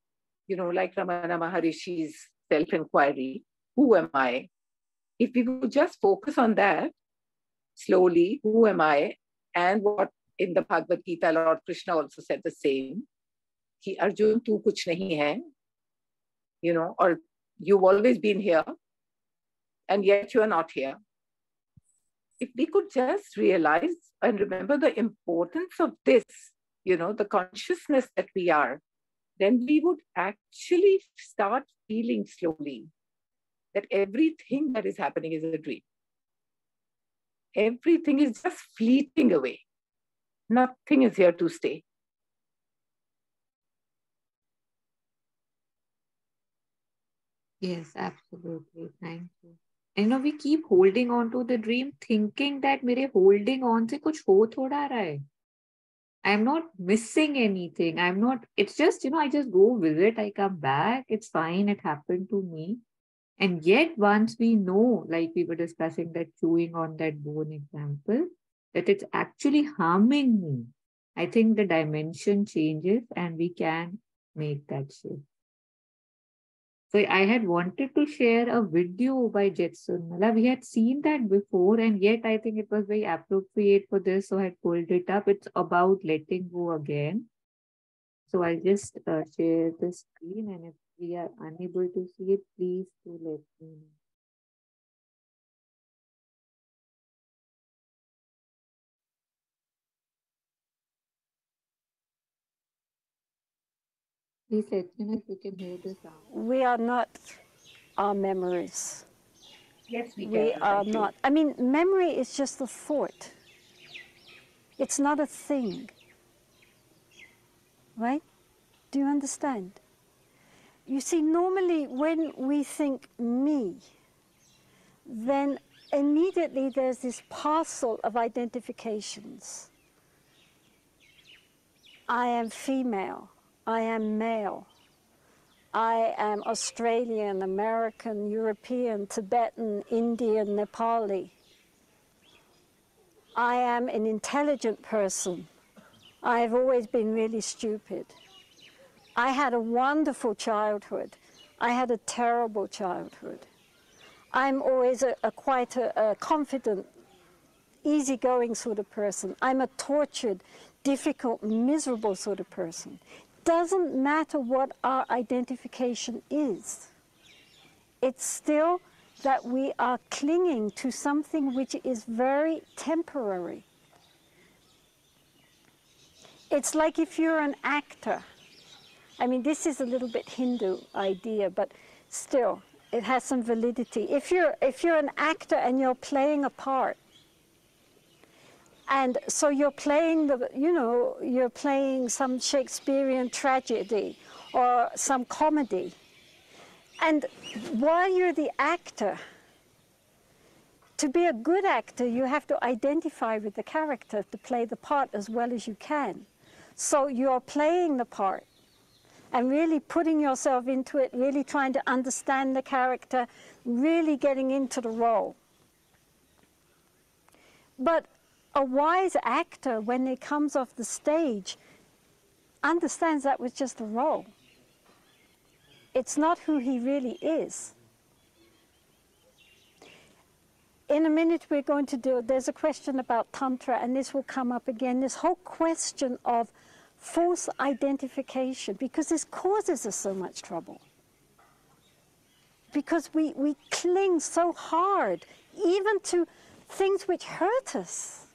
like Ramana Maharishi's self-inquiry, who am I? If we would just focus on that slowly, who am I? And what in the Bhagavad Gita, Lord Krishna also said the same, कि Arjun, tu kuch nahi hai, or you've always been here, and yet you are not here. If we could just realize and remember the importance of this, the consciousness that we are, then we would actually start feeling slowly that everything that is happening is a dream. Everything is just fleeting away. Nothing is here to stay.
Yes, absolutely. Thank you. And we keep holding on to the dream, thinking that मेरे holding on से कुछ हो थोड़ा रहा है. I'm not missing anything. It's just, I just go visit, I come back, it's fine, it happened to me. And yet, once we know, like we were discussing that chewing on that bone example, that it's actually harming me, I think the dimension changes and we can make that shift. So I had wanted to share a video by Jetson Mala. We had seen that before, and yet I think it was very appropriate for this, so I had pulled it up. It's about letting go again. So I'll just share the screen, and if we are unable to see it, please do let me know. Please let me know if you can hear the sound.
We are not our memories.
Yes,
We are not. I mean, memory is just a thought. It's not a thing. Right? Do you understand? You see, normally when we think me, then immediately there's this parcel of identifications. I am female. I am male. I am Australian, American, European, Tibetan, Indian, Nepali. I am an intelligent person. I've always been really stupid. I had a wonderful childhood. I had a terrible childhood. I'm always quite a confident, easygoing sort of person. I'm a tortured, difficult, miserable sort of person. Doesn't matter what our identification is. It's still that we are clinging to something which is very temporary. It's like if you're an actor. I mean, this is a little bit Hindu idea, but still, it has some validity. If you're an actor and you're playing a part, and so you're playing you're playing some Shakespearean tragedy or some comedy, and while you're the actor, to be a good actor, you have to identify with the character to play the part as well as you can. So you're playing the part and really putting yourself into it, really trying to understand the character, really getting into the role. But a wise actor, when he comes off the stage, understands that was just a role. It's not who he really is. In a minute we're going to there's a question about Tantra, and this will come up again, this whole question of false identification, because this causes us so much trouble. Because we cling so hard, even to things which hurt us.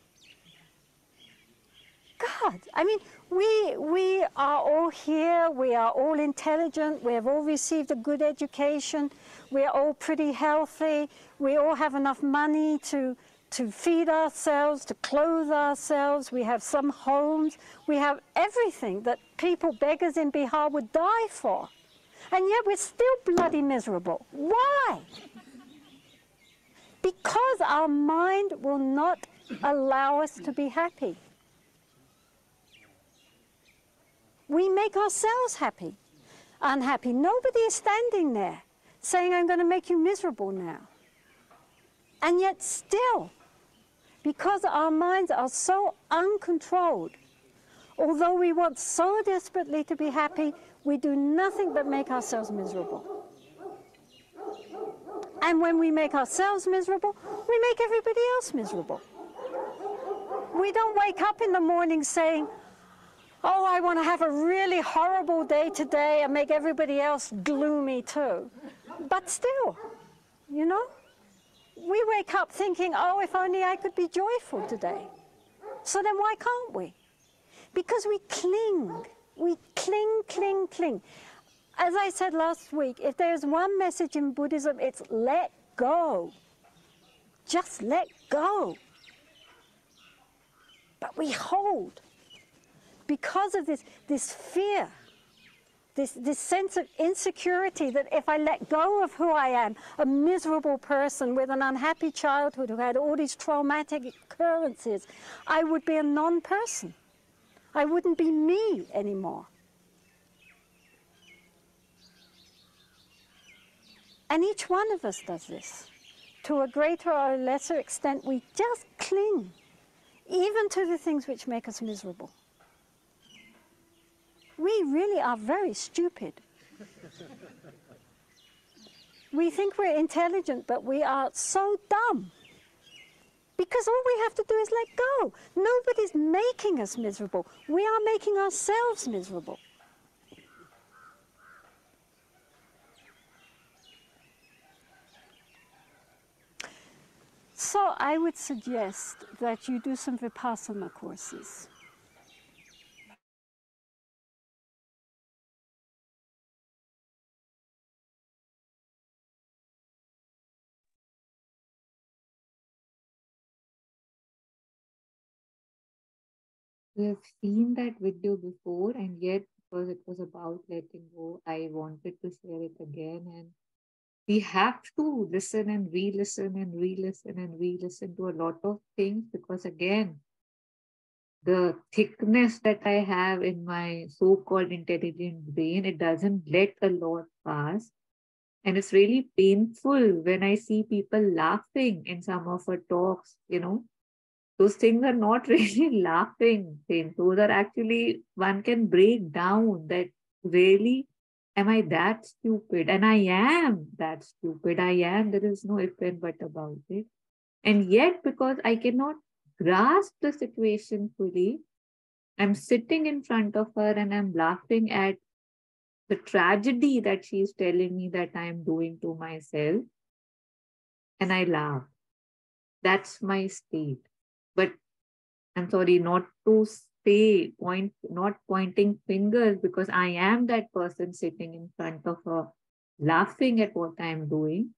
God, I mean, we are all here, we are all intelligent, we have all received a good education, we are all pretty healthy, we all have enough money to feed ourselves, to clothe ourselves, we have some homes, we have everything that people, beggars in Bihar, would die for. And yet we're still bloody miserable. Why? Because our mind will not allow us to be happy. We make ourselves unhappy. Nobody is standing there saying, I'm going to make you miserable now. And yet still, because our minds are so uncontrolled, although we want so desperately to be happy, we do nothing but make ourselves miserable. And when we make ourselves miserable, we make everybody else miserable. We don't wake up in the morning saying, oh, I want to have a really horrible day today and make everybody else gloomy too. But still, you know, we wake up thinking, oh, if only I could be joyful today. So then why can't we? Because we cling. We cling, cling, cling. As I said last week, if there's one message in Buddhism, it's let go. Just let go. But we hold. Because of this fear, this sense of insecurity that if I let go of who I am, a miserable person with an unhappy childhood who had all these traumatic occurrences, I would be a non-person. I wouldn't be me anymore. And each one of us does this. To a greater or a lesser extent, we just cling, even to the things which make us miserable. We really are very stupid. We think we're intelligent, but we are so dumb. Because all we have to do is let go. Nobody's making us miserable. We are making ourselves miserable. So I would suggest that you do some Vipassana courses.
We have seen that video before, and yet because it was about letting go, I wanted to share it again. And we have to listen and re-listen and re-listen and re-listen to a lot of things, because again, the thickness that I have in my so-called intelligent brain, it doesn't let a lot pass. And it's really painful when I see people laughing in some of our talks, you know. Those things are not really laughing things. Those are actually, one can break down that really, am I that stupid? And I am that stupid. I am. There is no if and but about it. And yet, because I cannot grasp the situation fully, I'm sitting in front of her and I'm laughing at the tragedy that she's telling me that I'm doing to myself. And I laugh. That's my state. But I'm sorry, not to say, not pointing fingers, because I am that person sitting in front of her, laughing at what I'm doing.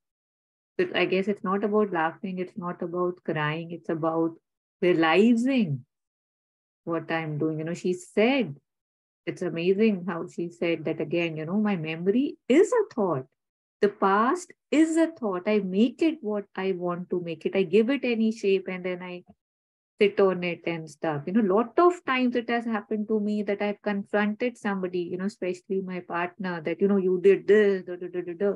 But I guess it's not about laughing, it's not about crying, it's about realizing what I'm doing. You know, she said, it's amazing how she said that again, you know, my memory is a thought. The past is a thought. I make it what I want to make it. I give it any shape and then I sit on it and stuff. You know, a lot of times it has happened to me that I've confronted somebody, you know, especially my partner, that, you know, you did this, da, da, da, da, da.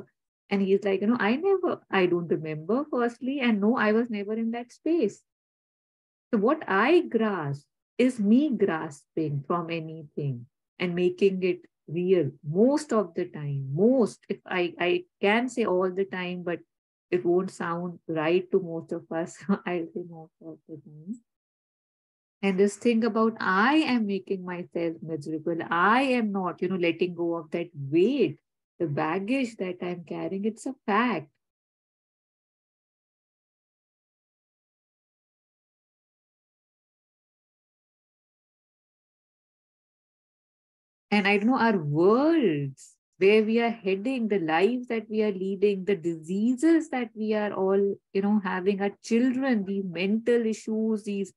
And he's like, you know, I don't remember firstly, and no, I was never in that space. So what I grasp is me grasping from anything and making it real most of the time. If I can say all the time, but it won't sound right to most of us. I'll say most of the time. And this thing about I am making myself miserable. I am not, letting go of that weight, the baggage that I'm carrying. It's a fact. And I don't know, our worlds, where we are heading, the lives that we are leading, the diseases that we are all, having, our children, these mental issues, these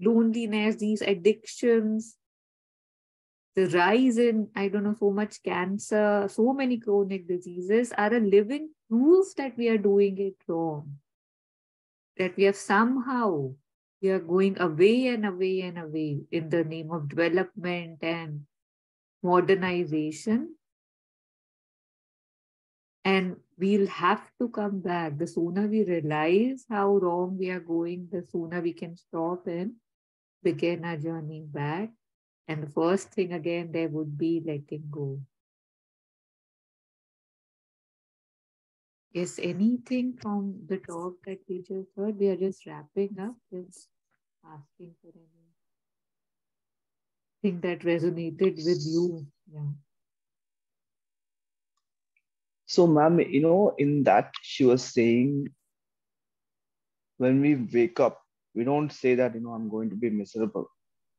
loneliness, these addictions, the rise in, I don't know, so much cancer, so many chronic diseases are a living proof that we are doing it wrong. That we are going away and away and away in the name of development and modernization. And we'll have to come back. The sooner we realize how wrong we are going, the sooner we can stop and begin our journey back. And the first thing again, there would be letting go. Is anything from the talk that we just heard? We are just wrapping up, just asking for anything that resonated with you. Yeah.
So, ma'am, in that she was saying, when we wake up, we don't say that, I'm going to be miserable.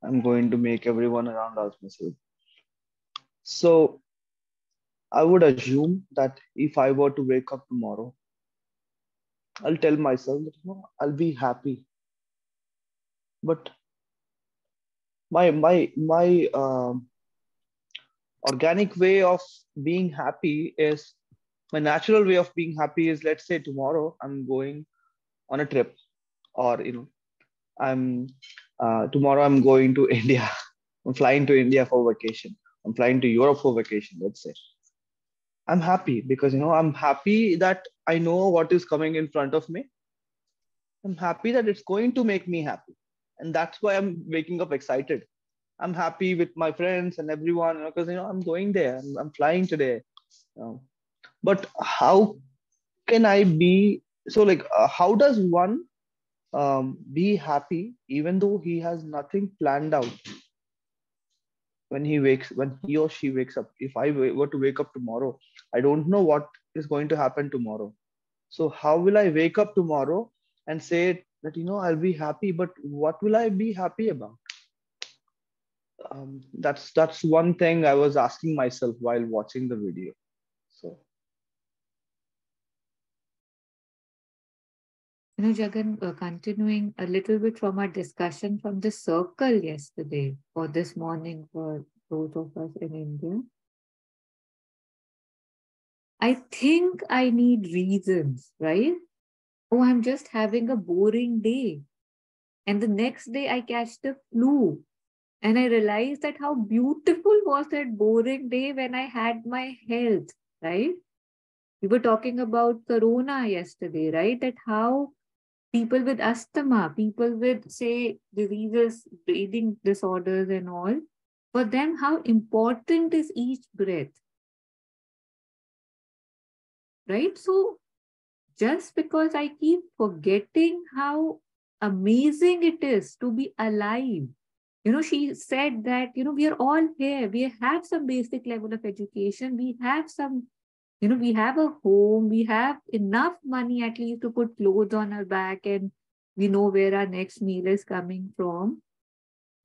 I'm going to make everyone around us miserable. So, I would assume that if I were to wake up tomorrow, I'll tell myself that, I'll be happy. But my organic way of being happy is, my natural way of being happy is, let's say tomorrow I'm going on a trip, or tomorrow I'm going to India. I'm flying to India for vacation. I'm flying to Europe for vacation, let's say. I'm happy because I'm happy that I know what is coming in front of me. I'm happy that it's going to make me happy, and that's why I'm waking up excited. I'm happy with my friends and everyone, because I'm going there. I'm flying today. But how can I be so, like? How does one be happy even though he has nothing planned out? When he or she wakes up, if I were to wake up tomorrow, I don't know what is going to happen tomorrow. So how will I wake up tomorrow and say that I'll be happy, but what will I be happy about? That's one thing I was asking myself while watching the video. So,
Jagan, continuing a little bit from our discussion from the circle yesterday or this morning for those of us in India, I think I need reasons, right? Oh, I'm just having a boring day. And the next day I catch the flu. And I realized that how beautiful was that boring day when I had my health, right? We were talking about corona yesterday, right? That how people with asthma, people with, say, diseases, breathing disorders and all, for them, how important is each breath, right? So just because I keep forgetting how amazing it is to be alive. She said that, we are all here. We have some basic level of education. We have some, we have a home. We have enough money at least to put clothes on our back, and we know where our next meal is coming from.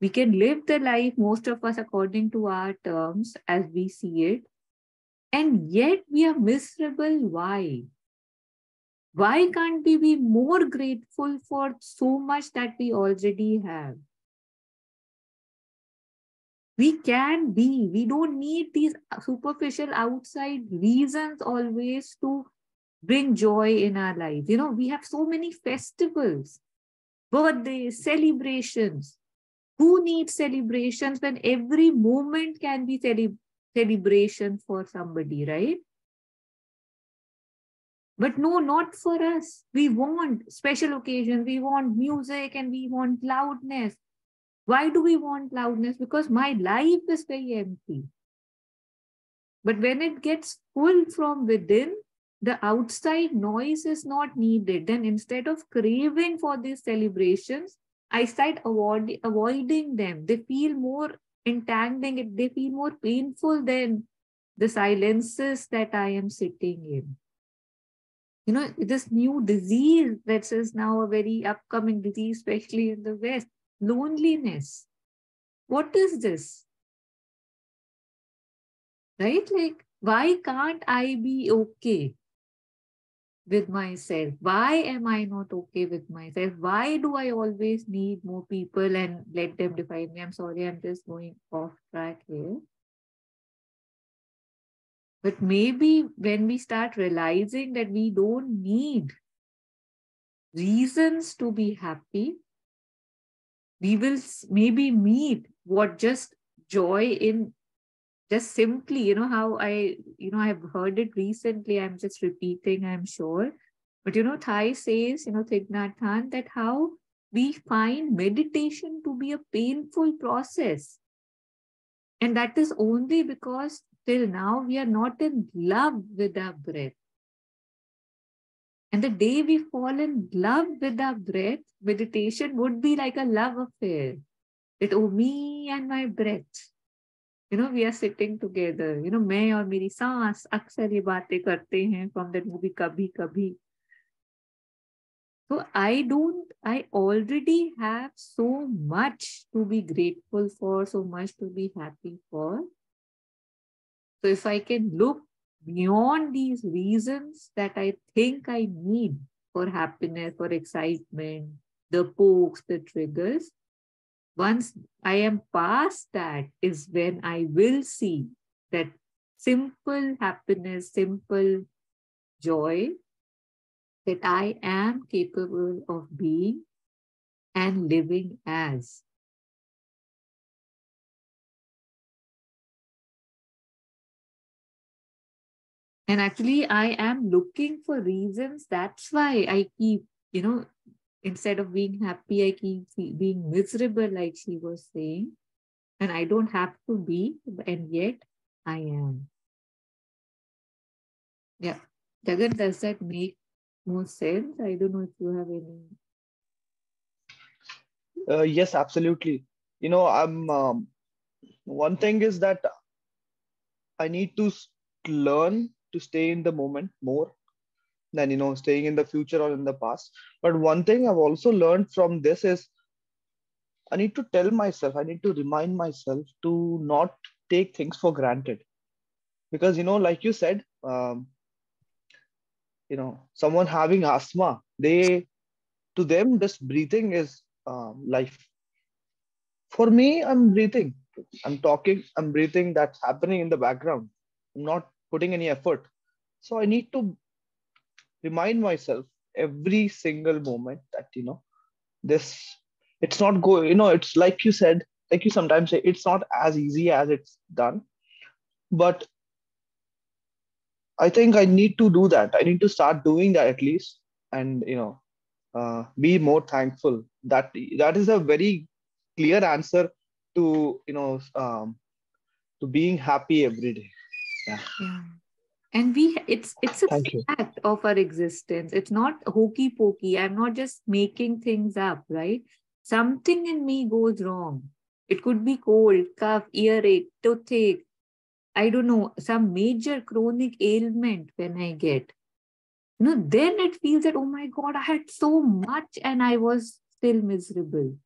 We can live the life, most of us, according to our terms as we see it. And yet we are miserable. Why? Why can't we be more grateful for so much that we already have? We can be. We don't need these superficial outside reasons always to bring joy in our life. We have so many festivals, birthdays, celebrations. Who needs celebrations when every moment can be celebration for somebody, right? But no, not for us. We want special occasions, we want music, and we want loudness. Why do we want loudness? Because my life is very empty. But when it gets full from within, the outside noise is not needed. Then instead of craving for these celebrations, I start avoiding them. They feel more entangling, they feel more painful than the silences that I am sitting in. You know, this new disease that is now a very upcoming disease, especially in the West, loneliness. What is this? Right? Like, why can't I be okay with myself? Why am I not okay with myself? Why do I always need more people and let them define me? I'm sorry, I'm just going off track here. But maybe when we start realizing that we don't need reasons to be happy, we will maybe meet what just joy in just simply, you know, how I've heard it recently, I'm just repeating, I'm sure. But, you know, Thai says, you know, Thich Nhat Hanh, that how we find meditation to be a painful process. And that is only because till now we are not in love with our breath. And the day we fall in love with our breath, meditation would be like a love affair. That, oh, me and my breath. You know, we are sitting together. You know, मैं और मेरी सांस अक्सर ये बातें करते हैं from that movie कभी कभी. So I already have so much to be grateful for, so much to be happy for. So if I can look beyond these reasons that I think I need for happiness, for excitement, the pokes, the triggers, once I am past that is when I will see that simple happiness, simple joy that I am capable of being and living as. And actually, I am looking for reasons. That's why I keep, you know, instead of being happy, I keep being miserable, like she was saying. And I don't have to be, and yet I am. Yeah. Jagan, does that make more sense? I don't know if you have any.
Yes, absolutely. You know, one thing is that I need to learn to stay in the moment more than, you know, staying in the future or in the past. But one thing I've also learned from this is I need to tell myself, I need to remind myself to not take things for granted. Because, you know, like you said, you know, someone having asthma, to them, just breathing is life. For me, I'm breathing, I'm talking, I'm breathing, that's happening in the background. I'm not putting any effort. So I need to remind myself every single moment that, you know, this, it's not go, you know, it's like you said, like you sometimes say, it's not as easy as it's done. But I think I need to do that. I need to start doing that at least, and, you know, be more thankful. That is a very clear answer to, you know, to being happy every day. Yeah.
Yeah. And it's a
Thank you.
fact of our existence. It's not hokey pokey. I'm not just making things up, right? Something in me goes wrong. It could be cold, cough, earache, toothache. I don't know, some major chronic ailment when I get. You know, then it feels that, oh my God, I had so much and I was still miserable.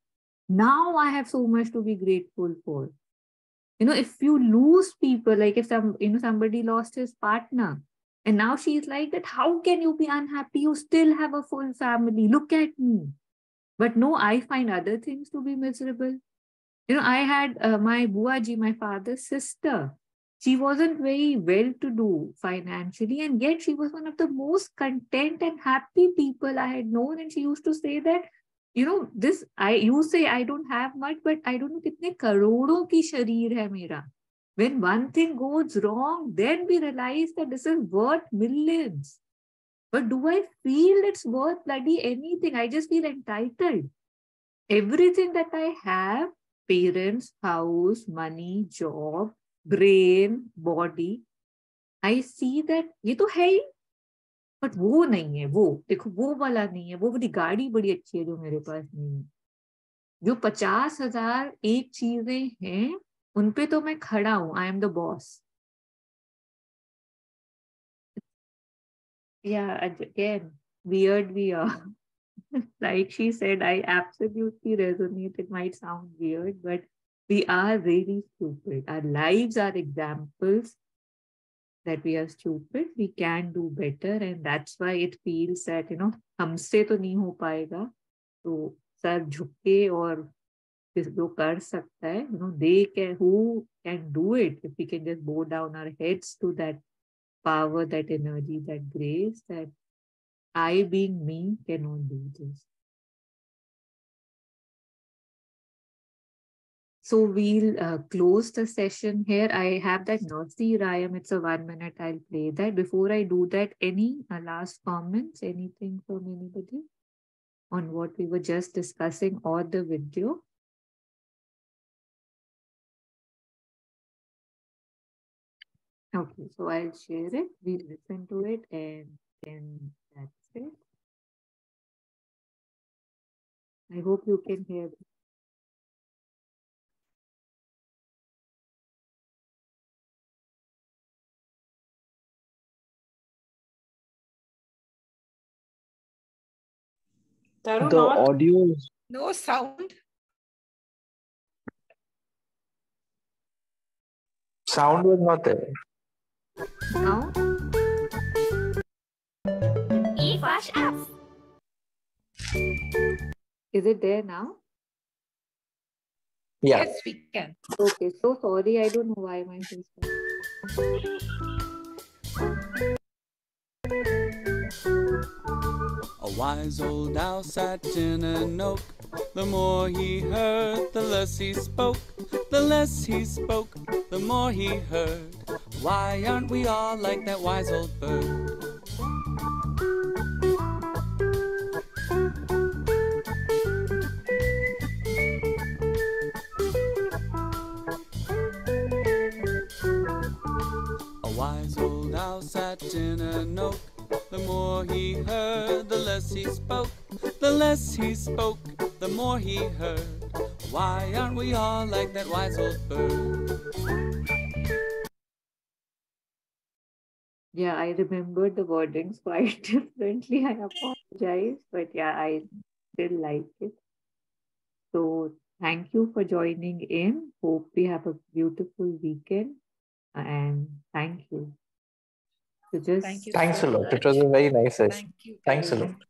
Now I have so much to be grateful for. You know, if you lose people, like if somebody lost his partner, and now she's like that, how can you be unhappy? You still have a full family. Look at me. But no, I find other things to be miserable. You know, I had my buaji, my father's sister. She wasn't very well to do financially, and yet she was one of the most content and happy people I had known. And she used to say that, you know, you say I don't have much, but I don't know kitne karodon ki shareer hai mera. When one thing goes wrong, then we realize that this is worth millions. But do I feel it's worth bloody anything? I just feel entitled. Everything that I have, parents, house, money, job, brain, body, I see that ये तो है ही, but वो नहीं है, वो देखो वो वाला नहीं है, वो वाली गाड़ी बड़ी अच्छी है जो मेरे पास नहीं है. जो 50,001 चीजें हैं उन पे तो मैं खड़ा हूं. I am the boss. Yeah, again, weird we are. Like she said, I absolutely resonate. It might sound weird, but we are really stupid. Our lives are examples that we are stupid. We can do better, and that's why it feels that, हमसे तो नहीं हो पाएगा. तो sir झुके और जो कर सकता है, they can, who can do it, if we can just bow down our heads to that power, that energy, that grace, that I being me cannot do this. So we'll close the session here. I have that Nursi Rayam. It's a 1 minute. I'll play that. Before I do that, any last comments? Anything from anybody on what we were just discussing or the video? Okay, so I'll share it. We'll listen to it and then that's it. I hope you can hear it.
Tarun,
The
not
audio is
No sound.
Sound was not there.
Now?
eFlash apps.
Is it there now?
Yeah.
Yes, we can.
Okay, so sorry. I don't know why my face was.
A wise old owl sat in an oak. The more he heard, the less he spoke. The less he spoke, the more he heard. Why aren't we all like that wise old bird? A wise old owl sat in an oak. The more he heard, the less he spoke. The less he spoke, the more he heard. Why aren't we all like that wise old bird?
Yeah, I remember the wordings quite differently. I apologize, but yeah, I still like it. So thank you for joining in. Hope we have a beautiful weekend. And thank you. So just
Thank you.
Thanks
so
a lot.
much.
It was a very nice session.
Thank you.
Thanks a lot.